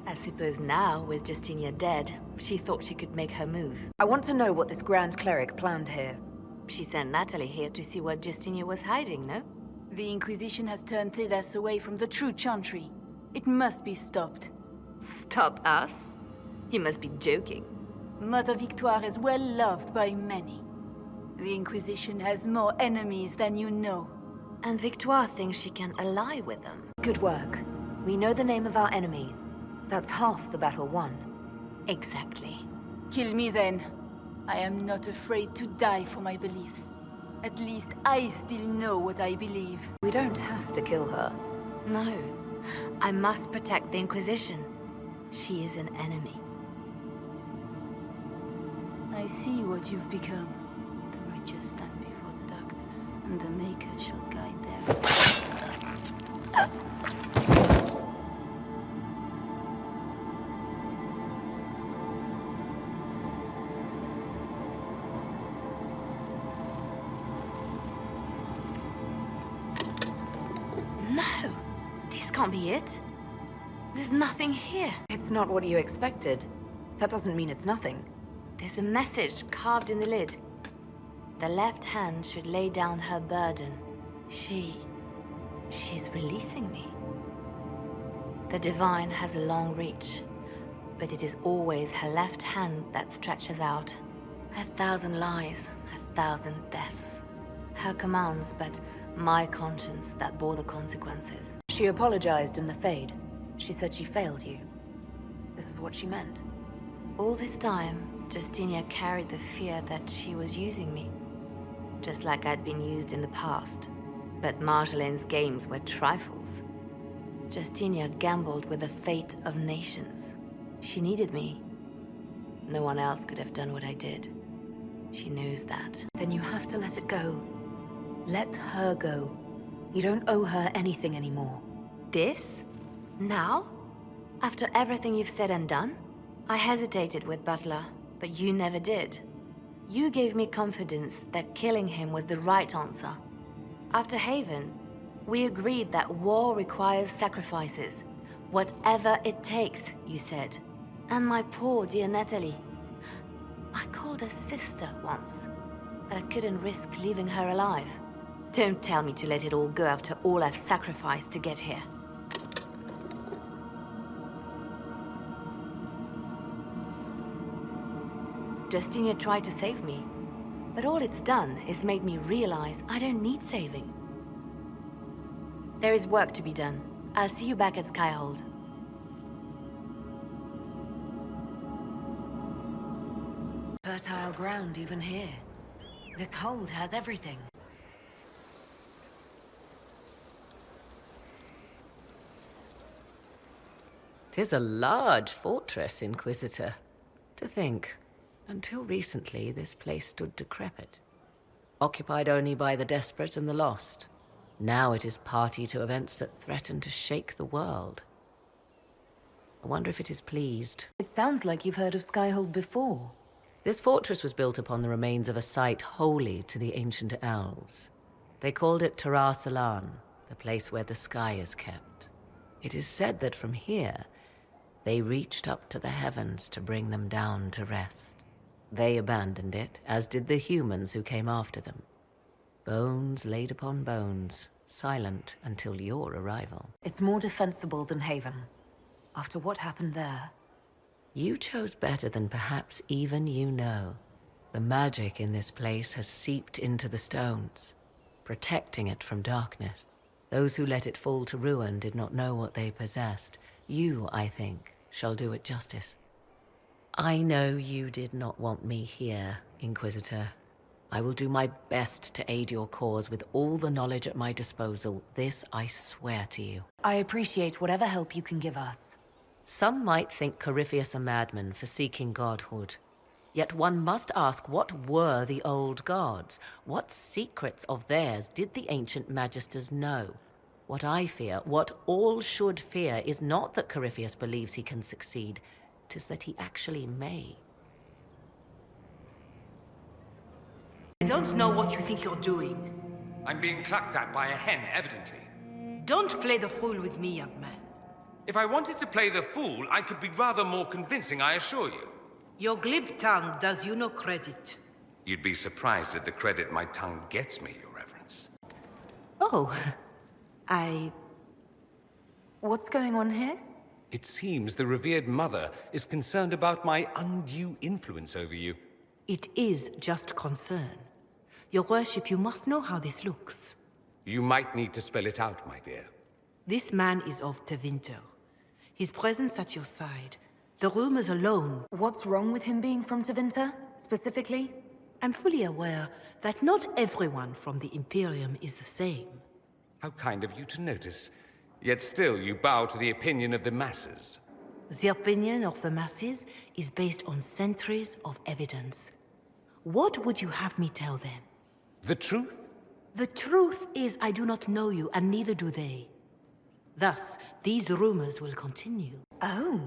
B: I suppose now, with Justinia dead, she thought she could make her move.
C: I want to know what this Grand Cleric planned here.
B: She sent Natalie here to see what Justinia was hiding, no?
K: The Inquisition has turned Thedas away from the true Chantry. It must be stopped.
B: Stop us? You must be joking.
K: Mother Victoire is well loved by many. The Inquisition has more enemies than you know.
B: And Victoire thinks she can ally with them.
C: Good work. We know the name of our enemy. That's half the battle won.
B: Exactly.
K: Kill me then. I am not afraid to die for my beliefs. At least I still know what I believe.
C: We don't have to kill her.
B: No. I must protect the Inquisition. She is an enemy.
K: I see what you've become. The righteous stand before the darkness, and the Maker shall guide them.
B: No! This can't be it. There's nothing here.
C: It's not what you expected. That doesn't mean it's nothing.
B: There's a message carved in the lid. The left hand should lay down her burden. She's releasing me. The Divine has a long reach, but it is always her left hand that stretches out. 1,000 lies, 1,000 deaths. Her commands, but my conscience that bore the consequences.
C: She apologized in the Fade. She said she failed you. This is what she meant.
B: All this time, Justinia carried the fear that she was using me. Just like I'd been used in the past. But Marjolaine's games were trifles. Justinia gambled with the fate of nations. She needed me. No one else could have done what I did. She knows that.
C: Then you have to let it go. Let her go. You don't owe her anything anymore.
B: This? Now? After everything you've said and done? I hesitated with Butler, but you never did. You gave me confidence that killing him was the right answer. After Haven, we agreed that war requires sacrifices. Whatever it takes, you said. And my poor dear Natalie. I called her sister once, but I couldn't risk leaving her alive. Don't tell me to let it all go after all I've sacrificed to get here. Justinia tried to save me, but all it's done is made me realize I don't need saving. There is work to be done. I'll see you back at Skyhold.
C: Fertile ground even here. This hold has everything.
N: 'Tis a large fortress, Inquisitor. To think,
C: Until recently, this place stood decrepit, occupied only by the desperate and the lost. Now it is party to events that threaten to shake the world. I wonder if it is pleased.
B: It sounds like you've heard of Skyhold before.
C: This fortress was built upon the remains of a site holy to the ancient elves. They called it Salan, the place where the sky is kept. It is said that from here, they reached up to the heavens to bring them down to rest. They abandoned it, as did the humans who came after them. Bones laid upon bones, silent until your arrival.
B: It's more defensible than Haven. After what happened there.
C: You chose better than perhaps even you know. The magic in this place has seeped into the stones, protecting it from darkness. Those who let it fall to ruin did not know what they possessed. You, I think, shall do it justice. I know you did not want me here, Inquisitor. I will do my best to aid your cause with all the knowledge at my disposal. This I swear to you.
B: I appreciate whatever help you can give us.
C: Some might think Corypheus a madman for seeking godhood. Yet one must ask, what were the old gods? What secrets of theirs did the ancient magisters know? What I fear, what all should fear, is not that Corypheus believes he can succeed. 'Tis that he actually may.
P: I don't know what you think you're doing.
G: I'm being clucked at by a hen, evidently.
P: Don't play the fool with me, young man.
G: If I wanted to play the fool, I could be rather more convincing, I assure you.
P: Your glib tongue does you no credit.
G: You'd be surprised at the credit my tongue gets me, Your Reverence.
P: Oh,
B: What's going on here?
G: It seems the revered mother is concerned about my undue influence over you.
P: It is just concern. Your worship, you must know how this looks.
G: You might need to spell it out, my dear.
P: This man is of Tevinter. His presence at your side, the rumors alone.
B: What's wrong with him being from Tevinter, specifically?
P: I'm fully aware that not everyone from the Imperium is the same.
G: How kind of you to notice. Yet still you bow to the opinion of the masses.
P: The opinion of the masses is based on centuries of evidence. What would you have me tell them?
G: The truth?
P: The truth is I do not know you, and neither do they. Thus, these rumors will continue.
B: Oh,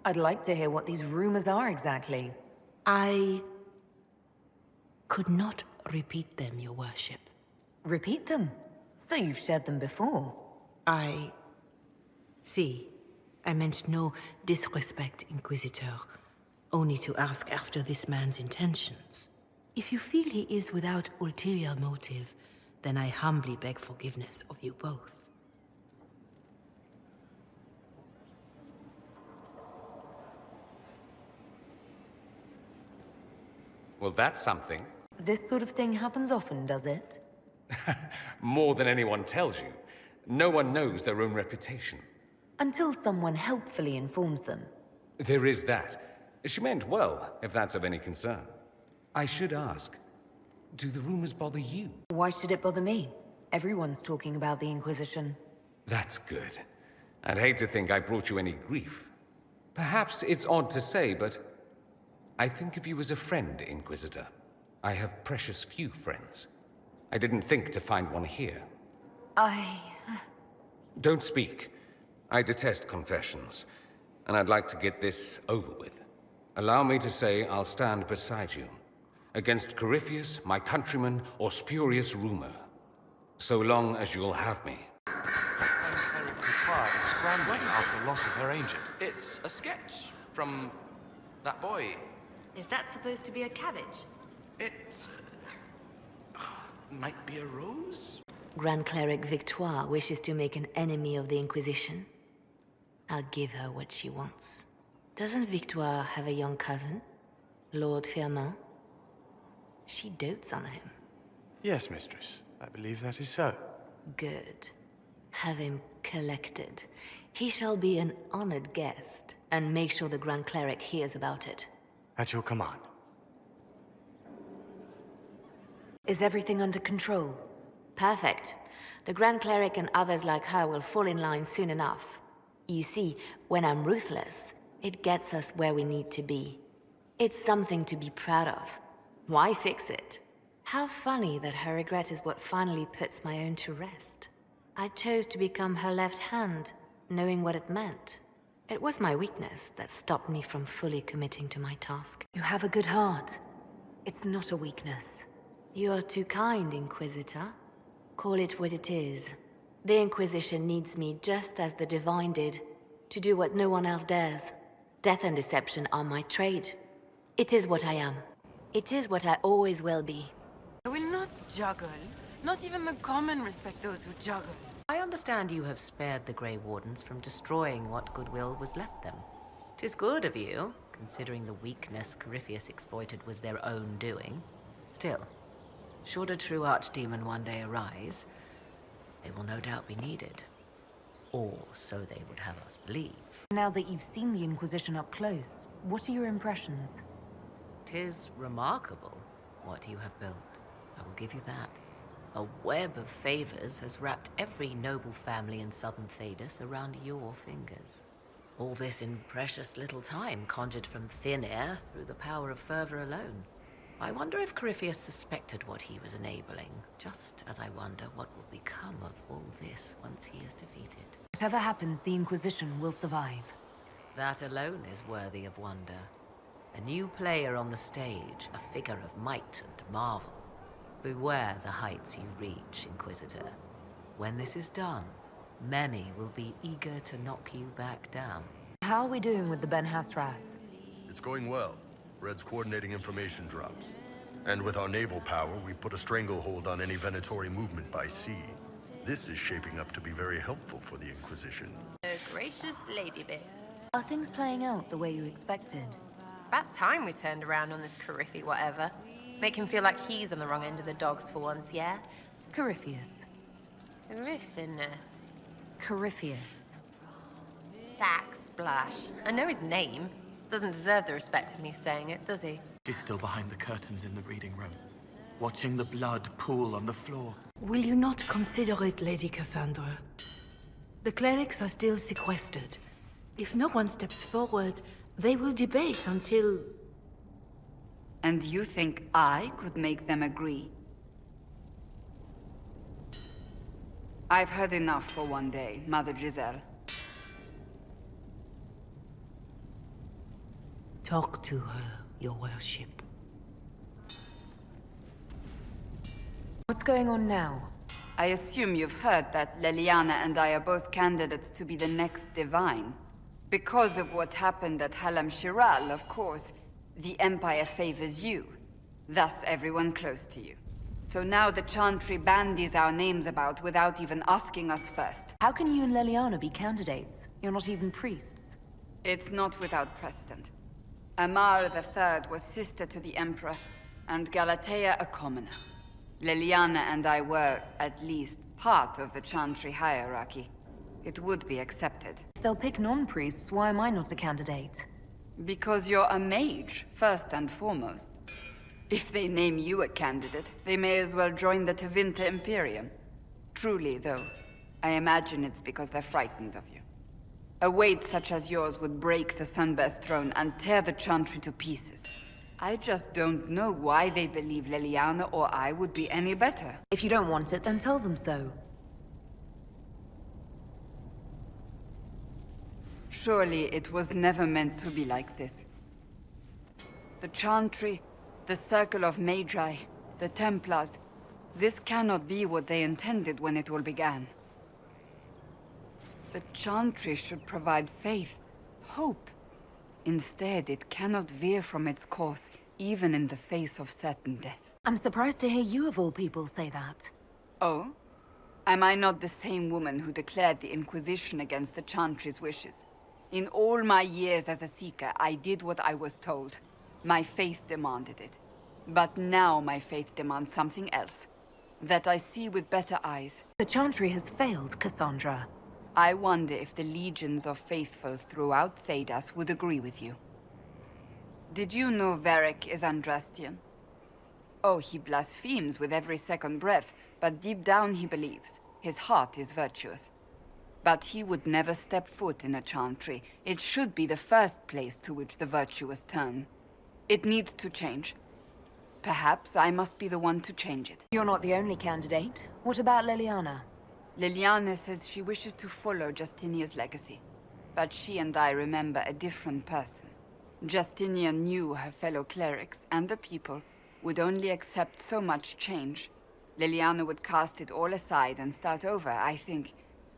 B: I'd like to hear what these rumors are exactly.
P: I could not repeat them, your worship.
B: Repeat them? So you've shared them before?
P: See, I meant no disrespect, Inquisitor. Only to ask after this man's intentions. If you feel he is without ulterior motive, then I humbly beg forgiveness of you both.
G: Well, that's something.
B: This sort of thing happens often, does it?
G: More than anyone tells you. No one knows their own reputation.
B: Until someone helpfully informs them.
G: There is that. She meant well, if that's of any concern. I should ask, do the rumors bother you?
B: Why should it bother me? Everyone's talking about the Inquisition.
G: That's good. I'd hate to think I brought you any grief. Perhaps it's odd to say, but I think of you as a friend, Inquisitor. I have precious few friends. I didn't think to find one here. Don't speak. I detest confessions, and I'd like to get this over with. Allow me to say I'll stand beside you, against Corypheus, my countryman, or spurious rumor, so long as you'll have me.
M: Cleric Victoire is scrambling after loss of her agent. It's a sketch from that boy.
B: Is that supposed to be a cabbage?
M: It might be a rose?
B: Grand Cleric Victoire wishes to make an enemy of the Inquisition. I'll give her what she wants. Doesn't Victoire have a young cousin? Lord Firmin? She dotes on him.
F: Yes, mistress. I believe that is so.
B: Good. Have him collected. He shall be an honored guest, and make sure the Grand Cleric hears about it.
F: At your command.
B: Is everything under control? Perfect. The Grand Cleric and others like her will fall in line soon enough. You see, when I'm ruthless, it gets us where we need to be. It's something to be proud of. Why fix it? How funny that her regret is what finally puts my own to rest. I chose to become her left hand, knowing what it meant. It was my weakness that stopped me from fully committing to my task.
C: You have a good heart. It's not a weakness.
B: You are too kind, Inquisitor. Call it what it is. The Inquisition needs me just as the Divine did, to do what no one else dares. Death and deception are my trade. It is what I am. It is what I always will be.
D: I will not juggle. Not even the common respect those who juggle.
C: I understand you have spared the Grey Wardens from destroying what goodwill was left them. 'Tis good of you, considering the weakness Corypheus exploited was their own doing. Still, should a true archdemon one day arise, they will no doubt be needed. Or so they would have us believe.
H: Now that you've seen the Inquisition up close, what are your impressions?
C: 'Tis remarkable what you have built. I will give you that. A web of favors has wrapped every noble family in southern Thedas around your fingers. All this in precious little time, conjured from thin air through the power of fervor alone. I wonder if Corypheus suspected what he was enabling, just as I wonder what will become of all this once he is defeated.
H: Whatever happens, the Inquisition will survive.
C: That alone is worthy of wonder. A new player on the stage, a figure of might and marvel. Beware the heights you reach, Inquisitor. When this is done, many will be eager to knock you back down.
H: How are we doing with the Ben Hasrath?
J: It's going well. Red's coordinating information drops. And with our naval power, we've put a stranglehold on any Venatori movement by sea. This is shaping up to be very helpful for the Inquisition.
I: A gracious lady bit.
H: Are things playing out the way you expected?
I: About time we turned around on this Coryphy whatever. Make him feel like he's on the wrong end of the dogs for once, yeah?
H: Corypheus.
I: Coryphinus.
H: Corypheus.
I: Sack Splash. I know his name. Doesn't deserve the respect of me saying it, does he?
M: She's still behind the curtains in the reading room, watching the blood pool on the floor.
P: Will you not consider it, Lady Cassandra? The clerics are still sequestered. If no one steps forward, they will debate until...
K: And you think I could make them agree? I've heard enough for one day, Mother Giselle.
P: Talk to her, your worship.
H: What's going on now?
K: I assume you've heard that Leliana and I are both candidates to be the next Divine. Because of what happened at Halam Shiral, of course, the Empire favors you. Thus, everyone close to you. So now the Chantry bandies our names about without even asking us first.
H: How can you and Leliana be candidates? You're not even priests.
K: It's not without precedent. Amar III was sister to the Emperor, and Galatea a commoner. Leliana and I were, at least, part of the Chantry hierarchy. It would be accepted.
H: If they'll pick non-priests, why am I not a candidate?
K: Because you're a mage, first and foremost. If they name you a candidate, they may as well join the Tevinter Imperium. Truly, though, I imagine it's because they're frightened of you. A weight such as yours would break the Sunburst throne and tear the Chantry to pieces. I just don't know why they believe Leliana or I would be any better.
H: If you don't want it, then tell them so.
K: Surely it was never meant to be like this. The Chantry, the Circle of Magi, the Templars, this cannot be what they intended when it all began. The Chantry should provide faith, hope. Instead, it cannot veer from its course, even in the face of certain death.
H: I'm surprised to hear you of all people say that.
K: Oh? Am I not the same woman who declared the Inquisition against the Chantry's wishes? In all my years as a Seeker, I did what I was told. My faith demanded it. But now my faith demands something else. That I see with better eyes.
H: The Chantry has failed, Cassandra.
K: I wonder if the legions of faithful throughout Thedas would agree with you. Did you know Varric is Andrastian? Oh, he blasphemes with every second breath, but deep down he believes. His heart is virtuous. But he would never step foot in a Chantry. It should be the first place to which the virtuous turn. It needs to change. Perhaps I must be the one to change it.
C: You're not the only candidate. What about Liliana?
K: Liliana says she wishes to follow Justinia's legacy. But she and I remember a different person. Justinia knew her fellow clerics and the people would only accept so much change. Liliana would cast it all aside and start over, I think.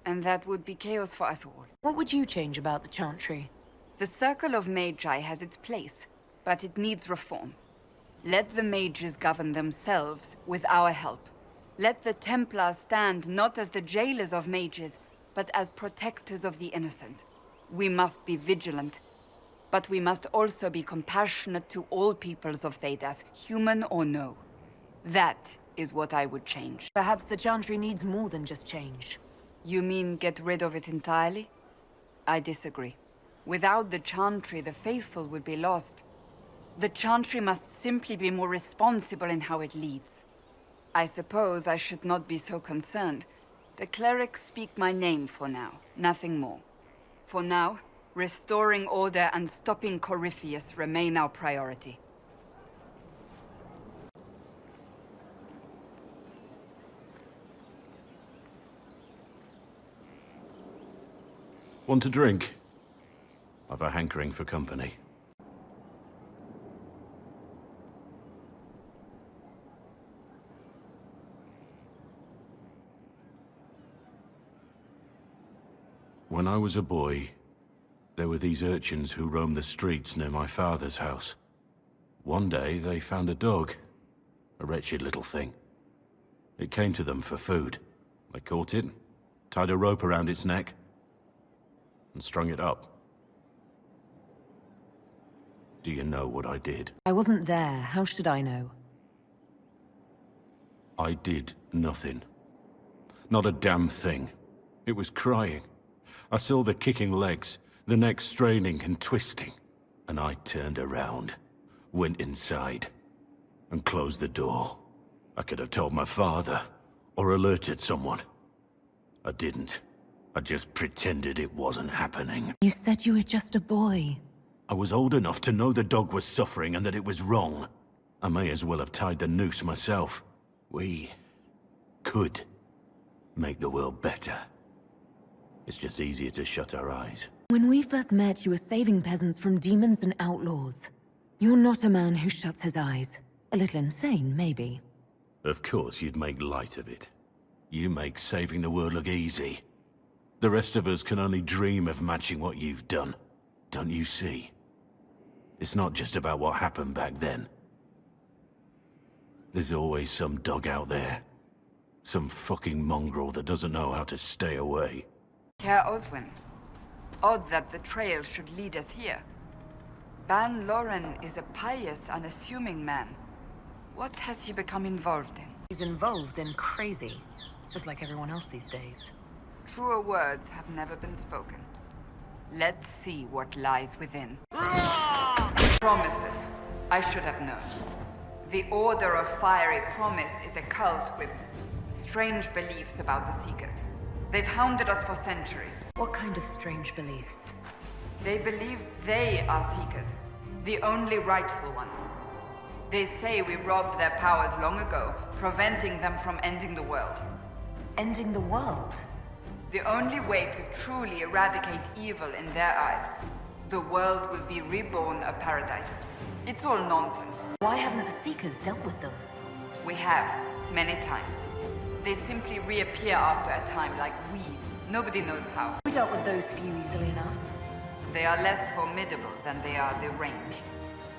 K: And that would be chaos for us all.
C: What would you change about the Chantry?
K: The Circle of Magi has its place, but it needs reform. Let the mages govern themselves with our help. Let the Templars stand not as the jailers of mages, but as protectors of the innocent. We must be vigilant, but we must also be compassionate to all peoples of Thedas, human or no. That is what I would change.
C: Perhaps the Chantry needs more than just change.
K: You mean get rid of it entirely? I disagree. Without the Chantry, the faithful would be lost. The Chantry must simply be more responsible in how it leads. I suppose I should not be so concerned. The clerics speak my name for now, nothing more. For now, restoring order and stopping Corypheus remain our priority.
L: Want a drink? I've a hankering for company. When I was a boy, there were these urchins who roamed the streets near my father's house. One day, they found a dog. A wretched little thing. It came to them for food. They caught it, tied a rope around its neck, and strung it up. Do you know what I did?
C: I wasn't there. How should I know?
L: I did nothing. Not a damn thing. It was crying. I saw the kicking legs, the neck straining and twisting. And I turned around, went inside, and closed the door. I could have told my father, or alerted someone. I didn't. I just pretended it wasn't happening.
C: You said you were just a boy.
L: I was old enough to know the dog was suffering and that it was wrong. I may as well have tied the noose myself. We could make the world better. It's just easier to shut our eyes.
C: When we first met, you were saving peasants from demons and outlaws. You're not a man who shuts his eyes. A little insane, maybe.
L: Of course you'd make light of it. You make saving the world look easy. The rest of us can only dream of matching what you've done. Don't you see? It's not just about what happened back then. There's always some dog out there. Some fucking mongrel that doesn't know how to stay away.
K: Herr Oswin, odd that the trail should lead us here. Ban Loren is a pious, unassuming man. What has he become involved in?
C: He's involved in crazy, just like everyone else these days.
K: Truer words have never been spoken. Let's see what lies within. Promises. I should have known. The Order of Fiery Promise is a cult with strange beliefs about the Seekers. They've hounded us for centuries.
C: What kind of strange beliefs?
K: They believe they are Seekers, the only rightful ones. They say we robbed their powers long ago, preventing them from ending the world.
C: Ending the world?
K: The only way to truly eradicate evil in their eyes, the world will be reborn a paradise. It's all nonsense.
C: Why haven't the Seekers dealt with them?
K: We have, many times. They simply reappear after a time like weeds. Nobody knows how.
C: We dealt with those few easily enough.
K: They are less formidable than they are deranged.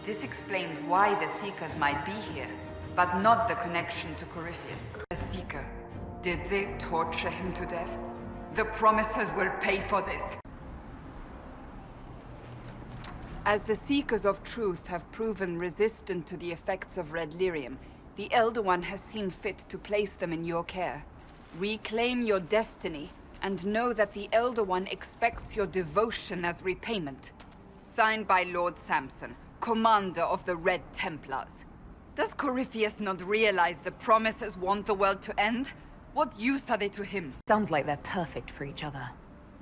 K: This explains why the Seekers might be here, but not the connection to Corypheus. The Seeker. Did they torture him to death? The Promises will pay for this. As the Seekers of Truth have proven resistant to the effects of Red Lyrium, the Elder One has seen fit to place them in your care. Reclaim your destiny, and know that the Elder One expects your devotion as repayment. Signed by Lord Samson, Commander of the Red Templars. Does Corypheus not realize the Promises want the world to end? What use are they to him?
C: Sounds like they're perfect for each other.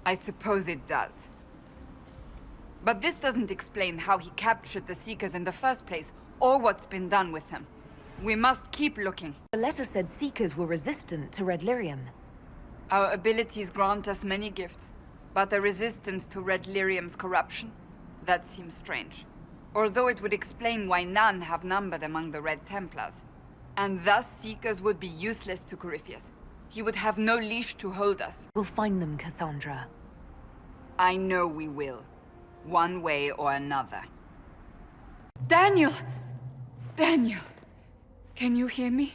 K: I suppose it does. But this doesn't explain how he captured the Seekers in the first place, or what's been done with them. We must keep looking.
C: The letter said Seekers were resistant to red lyrium.
K: Our abilities grant us many gifts, but a resistance to red lyrium's corruption? That seems strange. Although it would explain why none have numbered among the Red Templars. And thus Seekers would be useless to Corypheus. He would have no leash to hold us.
C: We'll find them, Cassandra.
K: I know we will. One way or another. Daniel! Daniel! Can you hear me?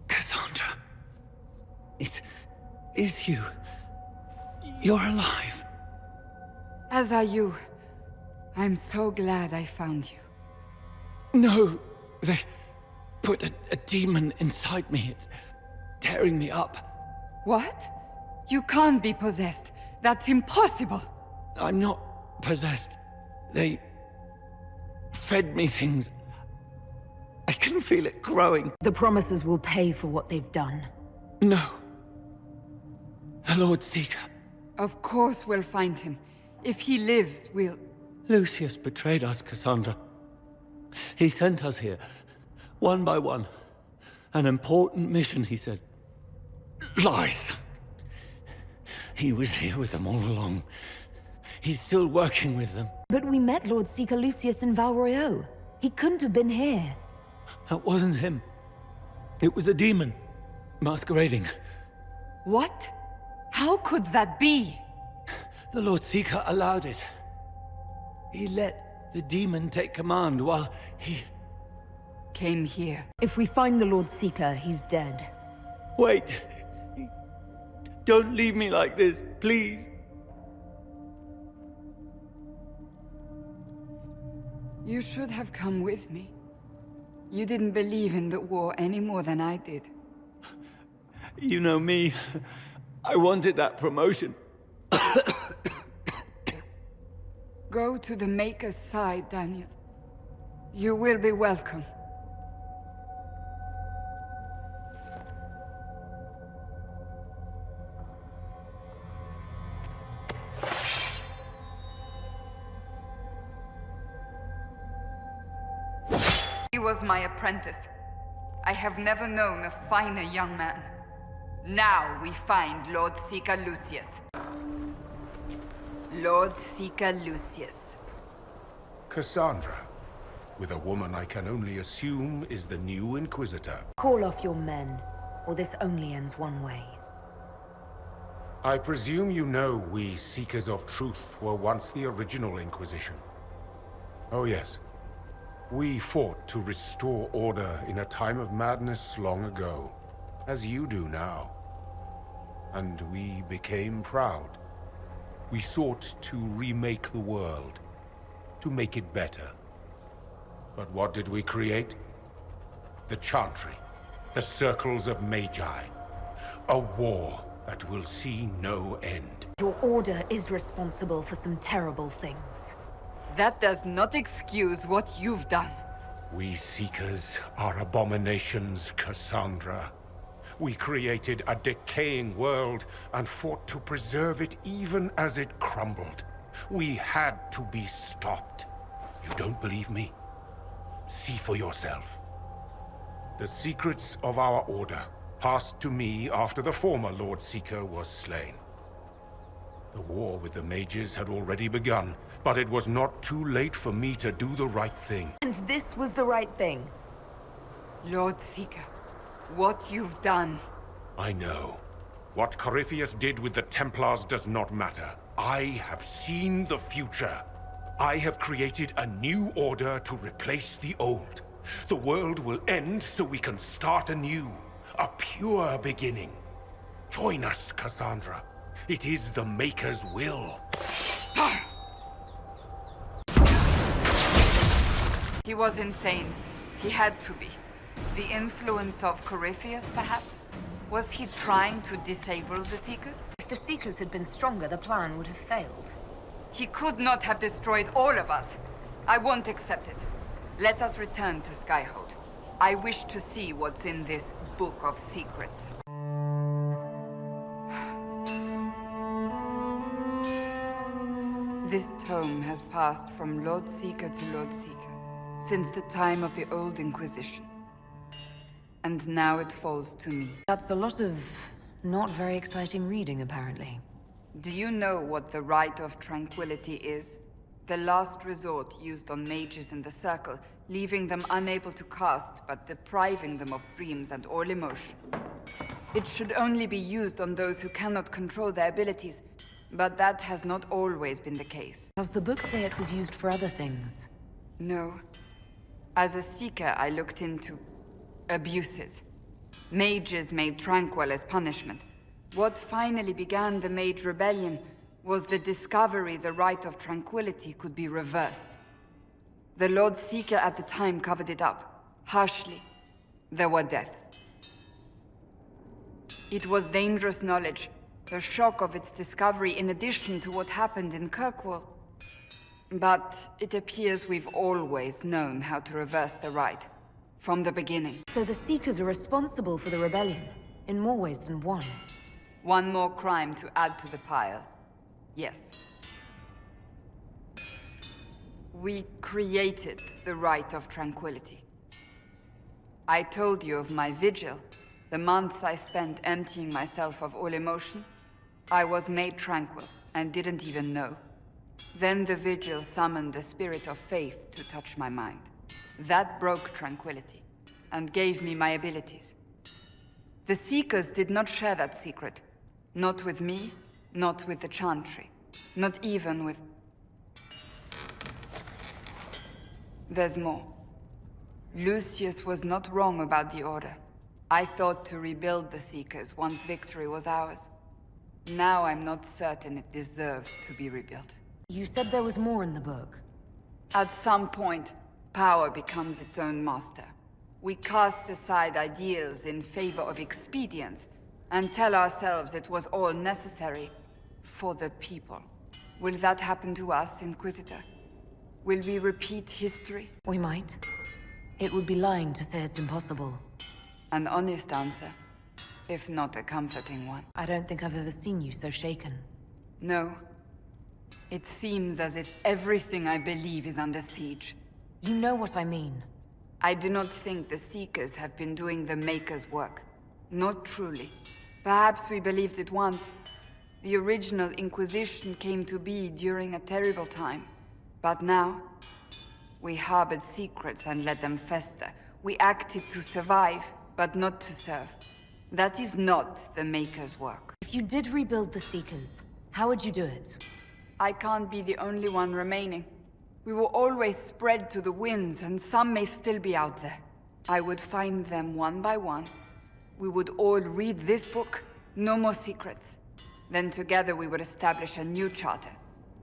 Q: Cassandra. It is you. You're alive.
K: As are you. I'm so glad I found you.
Q: No, they put a demon inside me. It's tearing me up.
K: What? You can't be possessed. That's impossible.
Q: I'm not possessed. They fed me things. I can feel it growing.
C: The Promisers will pay for what they've done.
Q: No. The Lord Seeker.
K: Of course we'll find him. If he lives, we'll...
Q: Lucius betrayed us, Cassandra. He sent us here, one by one. An important mission, he said. Lies. He was here with them all along. He's still working with them.
C: But we met Lord Seeker Lucius in Val Royeaux. He couldn't have been here.
Q: That wasn't him. It was a demon, masquerading.
K: What? How could that be?
Q: The Lord Seeker allowed it. He let the demon take command while he...
K: came here.
C: If we find the Lord Seeker, he's dead.
Q: Wait! Don't leave me like this, please.
K: You should have come with me. You didn't believe in the war any more than I did.
Q: You know me. I wanted that promotion.
K: Go to the Maker's side, Daniel. You will be welcome. He was my apprentice. I have never known a finer young man. Now we find Lord Seeker Lucius. Lord Seeker Lucius.
R: Cassandra, with a woman I can only assume is the new Inquisitor.
C: Call off your men, or this only ends one way.
R: I presume you know we Seekers of Truth were once the original Inquisition. Oh yes. We fought to restore order in a time of madness long ago, as you do now. And we became proud. We sought to remake the world, to make it better. But what did we create? The Chantry, the Circles of Magi. A war that will see no end.
C: Your order is responsible for some terrible things.
K: That does not excuse what you've done.
R: We Seekers are abominations, Cassandra. We created a decaying world and fought to preserve it even as it crumbled. We had to be stopped. You don't believe me? See for yourself. The secrets of our order passed to me after the former Lord Seeker was slain. The war with the mages had already begun, but it was not too late for me to do the right thing.
C: And this was the right thing.
K: Lord Seeker, what you've done...
R: I know. What Corypheus did with the Templars does not matter. I have seen the future. I have created a new order to replace the old. The world will end so we can start anew. A pure beginning. Join us, Cassandra. It is the Maker's will.
K: He was insane. He had to be. The influence of Corypheus, perhaps? Was he trying to disable the Seekers?
C: If the Seekers had been stronger, the plan would have failed.
K: He could not have destroyed all of us. I won't accept it. Let us return to Skyhold. I wish to see what's in this Book of Secrets. This tome has passed from Lord Seeker to Lord Seeker since the time of the Old Inquisition. And now it falls to me.
C: That's a lot of not very exciting reading, apparently.
K: Do you know what the Rite of Tranquility is? The last resort used on mages in the Circle, leaving them unable to cast, but depriving them of dreams and all emotion. It should only be used on those who cannot control their abilities, but that has not always been the case.
C: Does the book say it was used for other things?
K: No. As a Seeker, I looked into abuses. Mages made Tranquil as punishment. What finally began the Mage Rebellion was the discovery the Rite of Tranquility could be reversed. The Lord Seeker at the time covered it up, harshly. There were deaths. It was dangerous knowledge, the shock of its discovery in addition to what happened in Kirkwall. But it appears we've always known how to reverse the Rite, from the beginning.
C: So the Seekers are responsible for the rebellion, in more ways than one.
K: One more crime to add to the pile. Yes. We created the Rite of Tranquility. I told you of my vigil, the months I spent emptying myself of all emotion. I was made tranquil, and didn't even know. Then the vigil summoned the spirit of faith to touch my mind. That broke tranquility, and gave me my abilities. The Seekers did not share that secret. Not with me, not with the Chantry, not even with... There's more. Lucius was not wrong about the Order. I thought to rebuild the Seekers once victory was ours. Now I'm not certain it deserves to be rebuilt.
C: You said there was more in the book.
K: At some point, power becomes its own master. We cast aside ideals in favor of expedience, and tell ourselves it was all necessary for the people. Will that happen to us, Inquisitor? Will we repeat history?
C: We might. It would be lying to say it's impossible.
K: An honest answer, if not a comforting one.
C: I don't think I've ever seen you so shaken.
K: No. It seems as if everything I believe is under siege.
C: You know what I mean.
K: I do not think the Seekers have been doing the Maker's work. Not truly. Perhaps we believed it once. The original Inquisition came to be during a terrible time. But now, we harbored secrets and let them fester. We acted to survive, but not to serve. That is not the Maker's work.
C: If you did rebuild the Seekers, how would you do it?
K: I can't be the only one remaining. We will always spread to the winds, and some may still be out there. I would find them one by one. We would all read this book, no more secrets. Then together we would establish a new charter.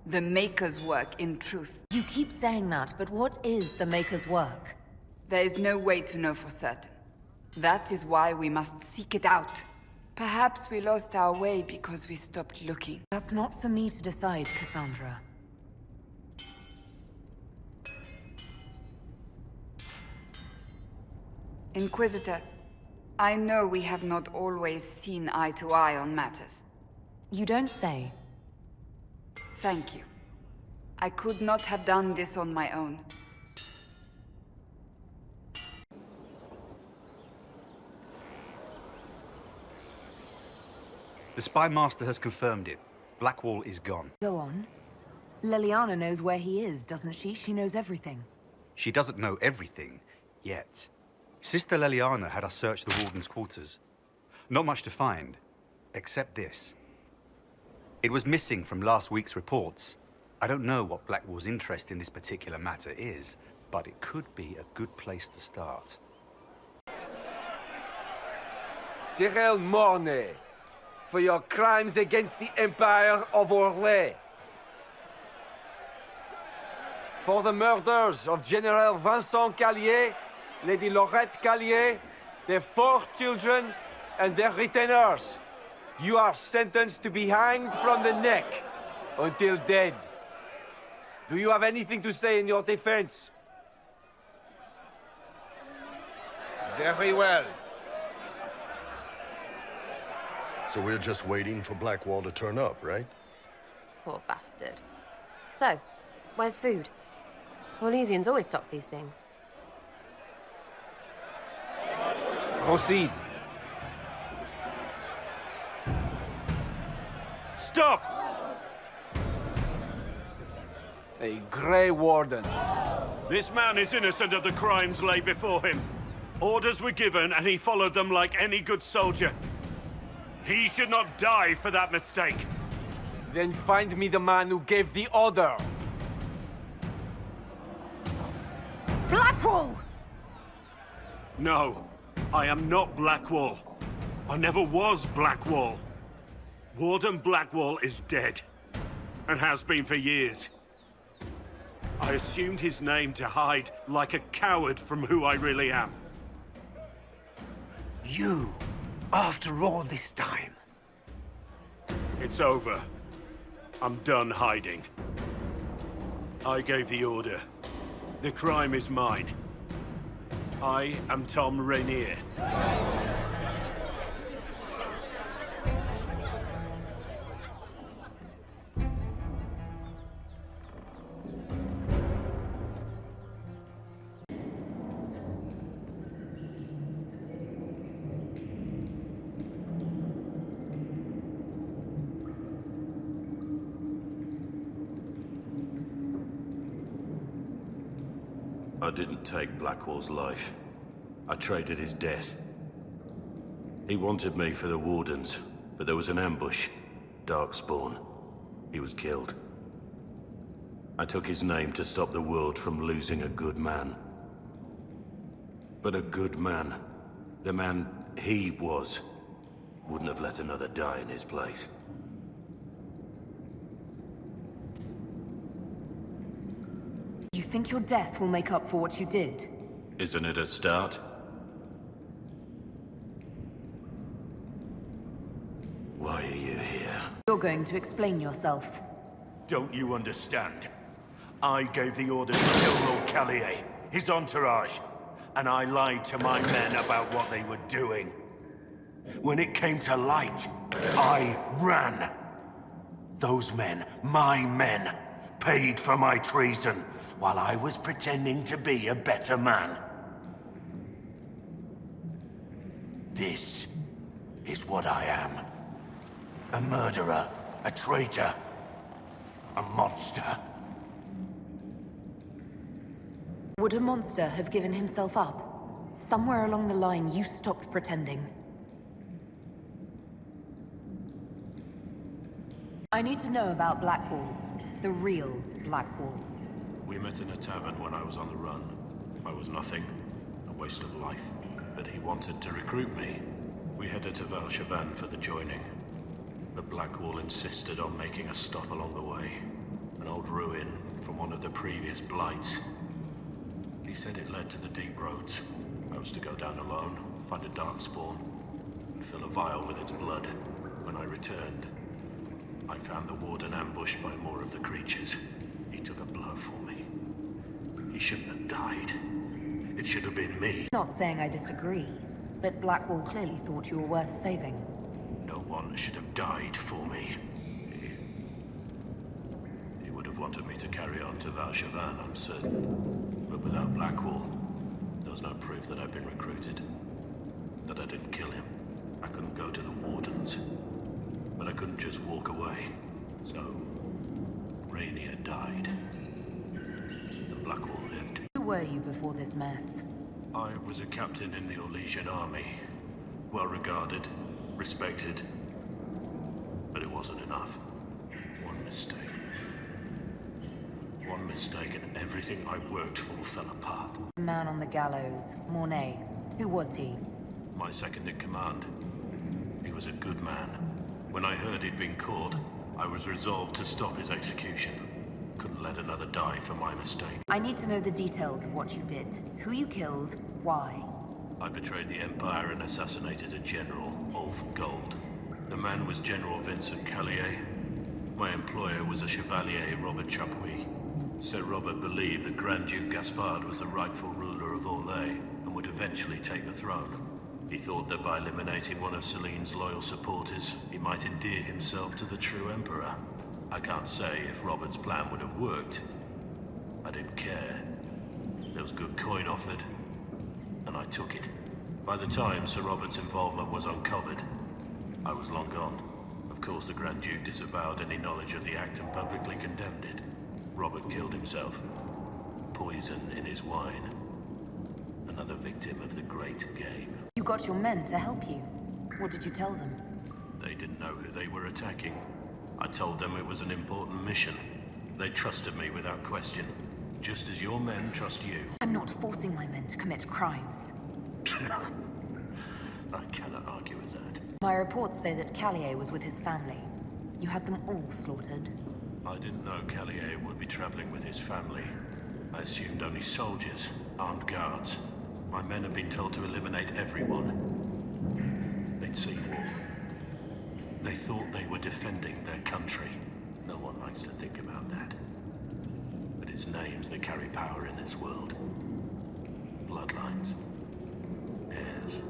K: The Maker's work in truth.
C: You keep saying that, but what is the Maker's work?
K: There is no way to know for certain. That is why we must seek it out. Perhaps we lost our way because we stopped looking.
C: That's not for me to decide, Cassandra.
K: Inquisitor, I know we have not always seen eye to eye on matters.
C: You don't say.
K: Thank you. I could not have done this on my own.
S: The Spy Master has confirmed it. Blackwall is gone.
C: Go on. Leliana knows where he is, doesn't she? She knows everything.
S: She doesn't know everything, yet. Sister Leliana had us search the Warden's quarters. Not much to find, except this. It was missing from last week's reports. I don't know what Blackwall's interest in this particular matter is, but it could be a good place to start.
T: Cyril Mornay, for your crimes against the Empire of Orlais. For the murders of General Vincent Callier, Lady Laurette Callier, their 4 children, and their retainers. You are sentenced to be hanged from the neck until dead. Do you have anything to say in your defense? Very well.
J: So we're just waiting for Blackwall to turn up, right?
I: Poor bastard. So, where's food? Orlesians always stock these things.
T: Proceed.
L: Stop!
T: A Grey Warden.
L: This man is innocent of the crimes laid before him. Orders were given, and he followed them like any good soldier. He should not die for that mistake.
T: Then find me the man who gave the order.
B: Blackwall!
L: No, I am not Blackwall. I never was Blackwall. Warden Blackwall is dead, and has been for years. I assumed his name to hide like a coward from who I really am.
O: You, after all this time.
L: It's over. I'm done hiding. I gave the order. The crime is mine. I am Tom Rainier. I didn't take Blackwall's life. I traded his death. He wanted me for the Wardens, but there was an ambush. Darkspawn. He was killed. I took his name to stop the world from losing a good man. But a good man, the man he was, wouldn't have let another die in his place.
C: You think your death will make up for what you did?
L: Isn't it a start? Why are you here?
C: You're going to explain yourself.
L: Don't you understand? I gave the order to kill Lord Callier, his entourage, and I lied to my men about what they were doing. When it came to light, I ran. Those men, my men, paid for my treason, while I was pretending to be a better man. This is what I am. A murderer, a traitor, a monster.
C: Would a monster have given himself up? Somewhere along the line, you stopped pretending. I need to know about Blackwall. The real Blackwall.
L: We met in a tavern when I was on the run. I was nothing, a waste of life. But he wanted to recruit me. We headed to Valshavan for the joining. But Blackwall insisted on making a stop along the way. An old ruin from one of the previous blights. He said it led to the deep roads. I was to go down alone, find a darkspawn, and fill a vial with its blood. When I returned, I found the warden ambushed by more of the creatures. He took a blow for me. He shouldn't have died. It should have been me.
C: Not saying I disagree, but Blackwall clearly thought you were worth saving.
L: No one should have died for me. He would have wanted me to carry on to Valshavan, I'm certain. But without Blackwall, there was no proof that I'd been recruited. That I didn't kill him. I couldn't go to the Wardens. But I couldn't just walk away. So, Rainier died. And Blackwall lived.
C: Who were you before this mess?
L: I was a captain in the Orlesian army. Well regarded, respected. But it wasn't enough. One mistake. One mistake and everything I worked for fell apart.
C: The man on the gallows, Mornay. Who was he?
L: My second in command. He was a good man. When I heard he'd been caught, I was resolved to stop his execution. Couldn't let another die for my mistake.
C: I need to know the details of what you did. Who you killed, why.
L: I betrayed the Empire and assassinated a general, Ulf Gold. The man was General Vincent Callier. My employer was a Chevalier, Robert Chapuis. Sir Robert believed that Grand Duke Gaspard was the rightful ruler of Orlais and would eventually take the throne. He thought that by eliminating one of Celine's loyal supporters, he might endear himself to the true Emperor. I can't say if Robert's plan would have worked. I didn't care. There was good coin offered, and I took it. By the time Sir Robert's involvement was uncovered, I was long gone. Of course, the Grand Duke disavowed any knowledge of the act and publicly condemned it. Robert killed himself. Poison in his wine. Another victim of the great game.
C: You got your men to help you. What did you tell them?
L: They didn't know who they were attacking. I told them it was an important mission. They trusted me without question. Just as your men trust you.
C: I'm not forcing my men to commit crimes.
L: I cannot argue with that.
C: My reports say that Callier was with his family. You had them all slaughtered.
L: I didn't know Callier would be traveling with his family. I assumed only soldiers, armed guards. My men have been told to eliminate everyone. They'd seen war. They thought they were defending their country. No one likes to think about that. But it's names that carry power in this world. Bloodlines. Heirs.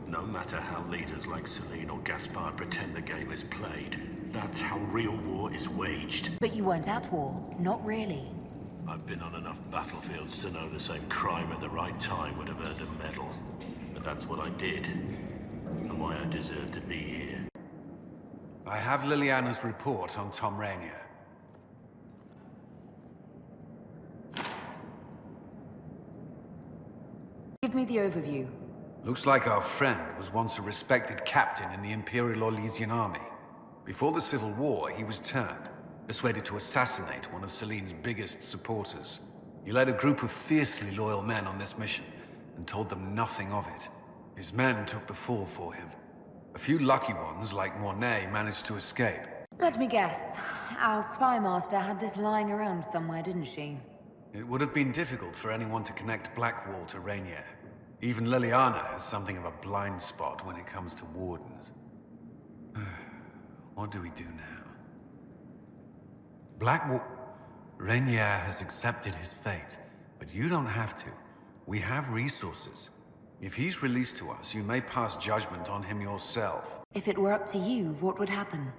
L: No matter how leaders like Celine or Gaspard pretend the game is played, that's how real war is waged.
C: But you weren't at war. Not really.
L: I've been on enough battlefields to know the same crime at the right time would have earned a medal. But that's what I did, and why I deserve to be here.
E: I have Liliana's report on Tom Rainier.
C: Give me the overview.
E: Looks like our friend was once a respected captain in the Imperial Orlesian army. Before the Civil War, he was turned, persuaded to assassinate one of Celine's biggest supporters. He led a group of fiercely loyal men on this mission, and told them nothing of it. His men took the fall for him. A few lucky ones, like Mornay, managed to escape.
C: Let me guess. Our spy master had this lying around somewhere, didn't she?
E: It would have been difficult for anyone to connect Blackwall to Rainier. Even Liliana has something of a blind spot when it comes to wardens. What do we do now? Blackwall... Rainier has accepted his fate, but you don't have to. We have resources. If he's released to us, you may pass judgment on him yourself.
C: If it were up to you, what would happen?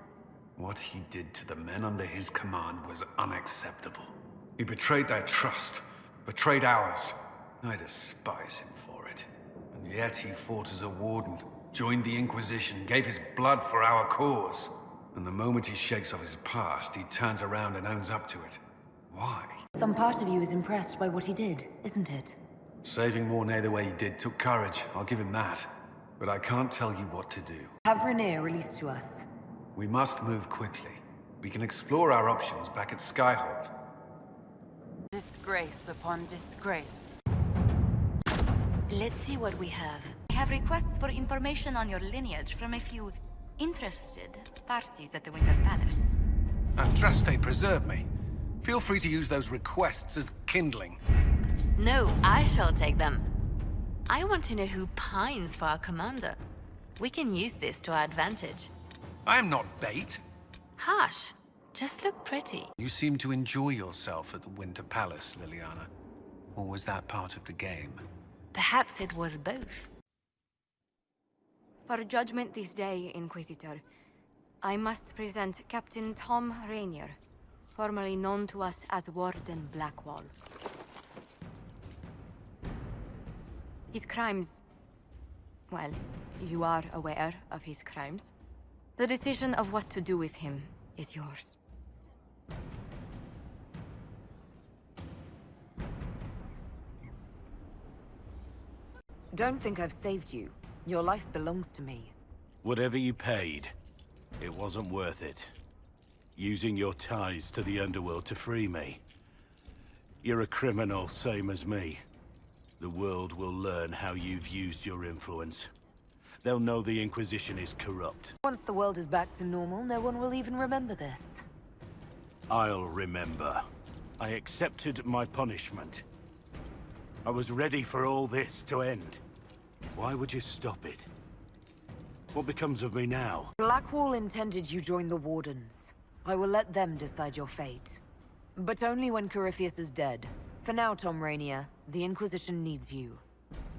E: What he did to the men under his command was unacceptable. He betrayed their trust, betrayed ours. I despise him for it. And yet he fought as a warden, joined the Inquisition, gave his blood for our cause. And the moment he shakes off his past, he turns around and owns up to it. Why?
C: Some part of you is impressed by what he did, isn't it?
E: Saving Mornay the way he did took courage, I'll give him that. But I can't tell you what to do.
C: Have Rainier released to us.
E: We must move quickly. We can explore our options back at Skyhold.
D: Disgrace upon disgrace.
B: Let's see what we have. I have requests for information on your lineage from a few interested parties at the Winter Palace.
E: Andraste, preserve me. Feel free to use those requests as kindling.
B: No, I shall take them. I want to know who pines for our commander. We can use this to our advantage.
E: I am not bait.
B: Harsh. Just look pretty.
E: You seem to enjoy yourself at the Winter Palace, Liliana. Or was that part of the game?
B: Perhaps it was both. For judgment this day, Inquisitor, I must present Captain Tom Rainier, formerly known to us as Warden Blackwall. His crimes... well, you are aware of his crimes. The decision of what to do with him is yours.
C: Don't think I've saved you. Your life belongs to me.
L: Whatever you paid, it wasn't worth it. Using your ties to the underworld to free me. You're a criminal, same as me. The world will learn how you've used your influence. They'll know the Inquisition is corrupt.
C: Once the world is back to normal, no one will even remember this.
L: I'll remember. I accepted my punishment. I was ready for all this to end. Why would you stop it? What becomes of me now?
C: Blackwall intended you join the Wardens. I will let them decide your fate. But only when Corypheus is dead. For now, Tom Rainier, the Inquisition needs you.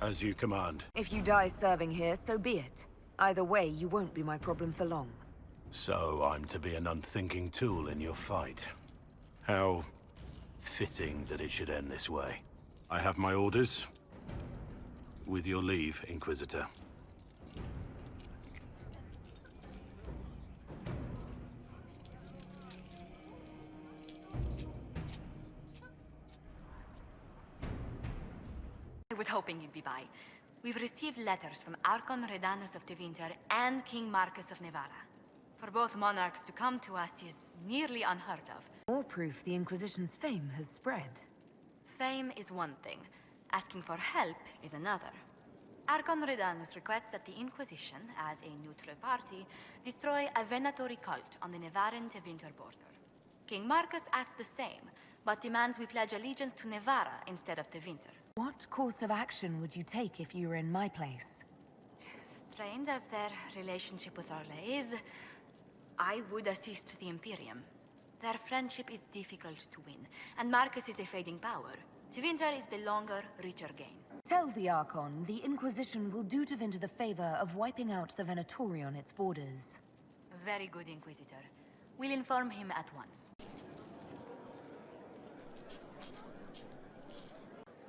L: As you command.
C: If you die serving here, so be it. Either way, you won't be my problem for long.
L: So I'm to be an unthinking tool in your fight. How fitting that it should end this way. I have my orders. With your leave, Inquisitor.
B: I was hoping you'd be by. We've received letters from Archon Redanus of Tevinter and King Marcus of Nevada. For both monarchs to come to us is nearly unheard of.
C: More proof the Inquisition's fame has spread.
B: Fame is one thing. Asking for help is another. Archon Redanus requests that the Inquisition, as a neutral party, destroy a venatory cult on the Nevaran-Tevinter border. King Marcus asks the same, but demands we pledge allegiance to Nevara instead of Tevinter.
C: What course of action would you take if you were in my place?
B: Strained as their relationship with Orlais is, I would assist the Imperium. Their friendship is difficult to win, and Marcus is a fading power. Tevinter is the longer, richer gain.
C: Tell the Archon the Inquisition will do Tevinter the favor of wiping out the Venatori on its borders.
B: Very good, Inquisitor. We'll inform him at once.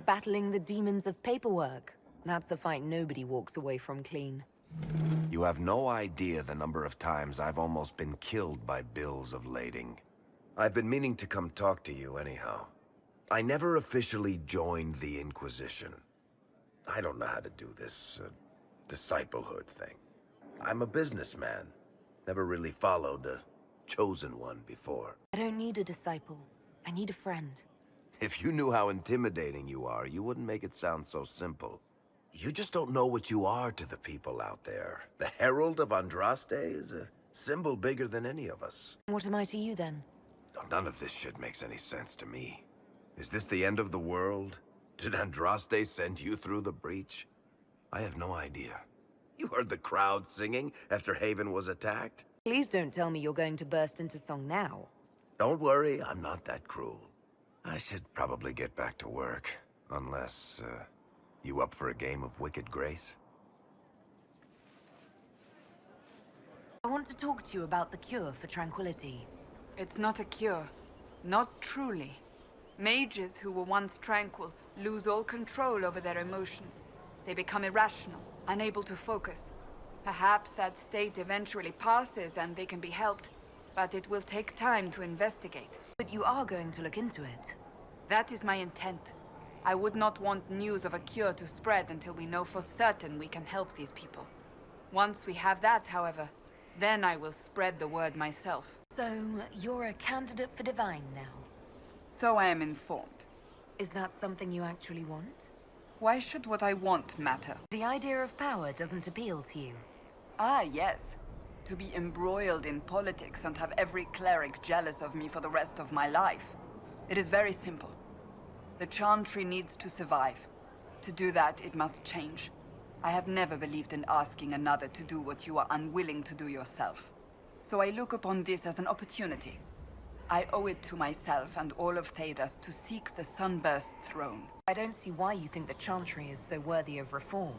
C: Battling the demons of paperwork. That's a fight nobody walks away from clean.
B: You have no idea the number of times I've almost been killed by bills of lading. I've been meaning to come talk to you anyhow. I never officially joined the Inquisition. I don't know how to do this, disciplehood thing. I'm a businessman. Never really followed a chosen one before.
C: I don't need a disciple. I need a friend.
B: If you knew how intimidating you are, you wouldn't make it sound so simple. You just don't know what you are to the people out there. The Herald of Andraste is a symbol bigger than any of us.
C: What am I to you, then?
B: None of this shit makes any sense to me. Is this the end of the world? Did Andraste send you through the breach? I have no idea. You heard the crowd singing after Haven was attacked?
C: Please don't tell me you're going to burst into song now.
B: Don't worry, I'm not that cruel. I should probably get back to work. Unless, you up for a game of Wicked Grace?
C: I want to talk to you about the cure for tranquility.
K: It's not a cure. Not truly. Mages who were once tranquil lose all control over their emotions. They become irrational, unable to focus. Perhaps that state eventually passes and they can be helped, but it will take time to investigate.
C: But you are going to look into it.
K: That is my intent. I would not want news of a cure to spread until we know for certain we can help these people. Once we have that, however, then I will spread the word myself.
C: So, you're a candidate for Divine now?
K: So I am informed.
C: Is that something you actually want?
K: Why should what I want matter?
C: The idea of power doesn't appeal to you.
K: Ah, yes. To be embroiled in politics and have every cleric jealous of me for the rest of my life. It is very simple. The Chantry needs to survive. To do that, it must change. I have never believed in asking another to do what you are unwilling to do yourself. So I look upon this as an opportunity. I owe it to myself and all of Thedas to seek the Sunburst throne.
C: I don't see why you think the Chantry is so worthy of reform.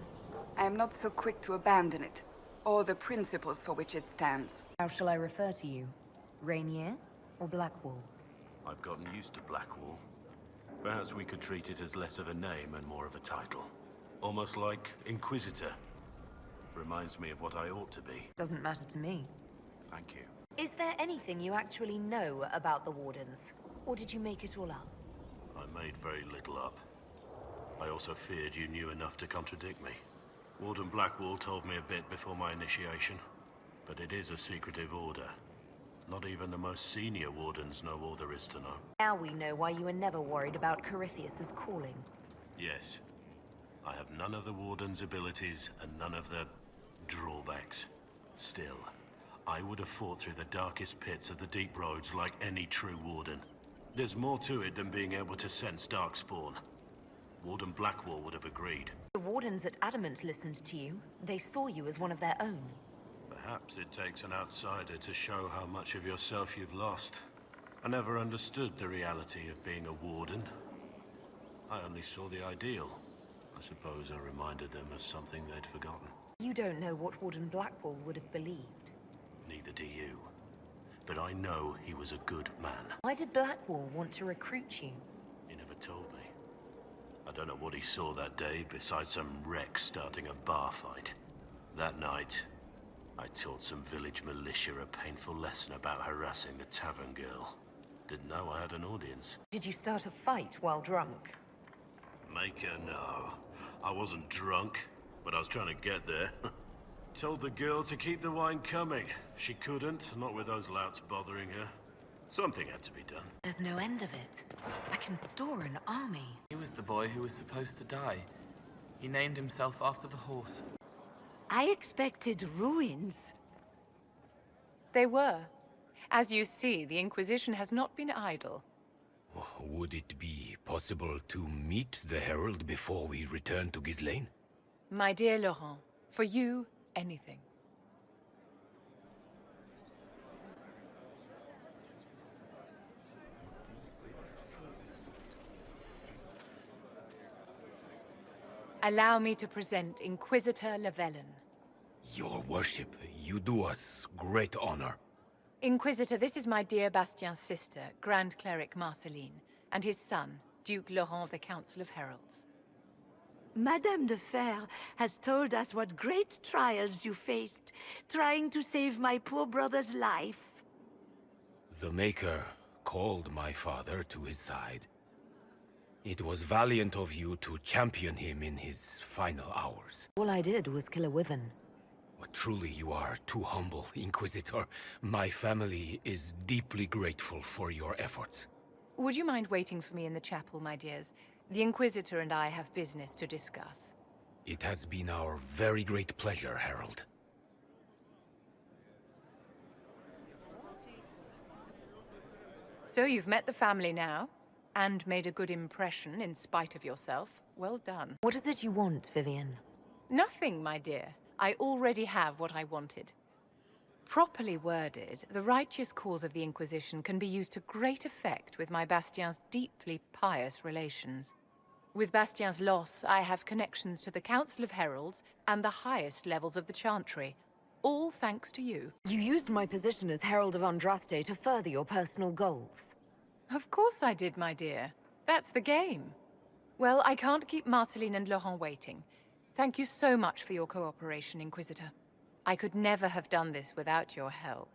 K: I am not so quick to abandon it, or the principles for which it stands.
C: How shall I refer to you? Rainier or Blackwall?
L: I've gotten used to Blackwall. Perhaps we could treat it as less of a name and more of a title. Almost like Inquisitor. Reminds me of what I ought to be.
C: Doesn't matter to me.
L: Thank you.
C: Is there anything you actually know about the Wardens? Or did you make it all up?
L: I made very little up. I also feared you knew enough to contradict me. Warden Blackwall told me a bit before my initiation, but it is a secretive order. Not even the most senior Wardens know all there is to know.
C: Now we know why you were never worried about Corypheus's calling.
L: Yes. I have none of the Warden's abilities and none of the drawbacks. Still, I would have fought through the darkest pits of the deep roads like any true Warden. There's more to it than being able to sense Darkspawn. Warden Blackwall would have agreed.
C: The Wardens at Adamant listened to you. They saw you as one of their own.
L: Perhaps it takes an outsider to show how much of yourself you've lost. I never understood the reality of being a Warden. I only saw the ideal. I suppose I reminded them of something they'd forgotten.
C: You don't know what Warden Blackwall would have believed.
L: Neither do you. But I know he was a good man.
C: Why did Blackwall want to recruit you?
L: He never told me. I don't know what he saw that day besides some wreck starting a bar fight. That night, I taught some village militia a painful lesson about harassing the tavern girl. Didn't know I had an audience.
C: Did you start a fight while drunk?
L: Make her know. I wasn't drunk, but I was trying to get there. Told the girl to keep the wine coming. She couldn't, not with those louts bothering her. Something had to be done.
C: There's no end of it. I can store an army.
M: He was the boy who was supposed to die. He named himself after the horse.
N: I expected ruins.
H: They were. As you see, the Inquisition has not been idle.
B: Would it be possible to meet the Herald before we return to Ghislaine?
H: My dear Laurent, for you, anything. Allow me to present Inquisitor Lavellan.
B: Your worship, you do us great honor.
H: Inquisitor, this is my dear Bastien's sister, Grand Cleric Marceline, and his son, Duke Laurent of the Council of Heralds.
N: Madame de Fer has told us what great trials you faced, trying to save my poor brother's life.
B: The Maker called my father to his side. It was valiant of you to champion him in his final hours.
C: All I did was kill a wyvern.
B: But truly you are too humble, Inquisitor. My family is deeply grateful for your efforts.
H: Would you mind waiting for me in the chapel, my dears? The Inquisitor and I have business to discuss.
B: It has been our very great pleasure, Herald.
H: So you've met the family now, and made a good impression in spite of yourself. Well done.
C: What is it you want, Vivian?
H: Nothing, my dear. I already have what I wanted. Properly worded, the righteous cause of the Inquisition can be used to great effect with my Bastien's deeply pious relations. With Bastien's loss, I have connections to the Council of Heralds and the highest levels of the Chantry. All thanks to you.
C: You used my position as Herald of Andraste to further your personal goals.
H: Of course I did, my dear. That's the game. Well, I can't keep Marceline and Laurent waiting. Thank you so much for your cooperation, Inquisitor. I could never have done this without your help.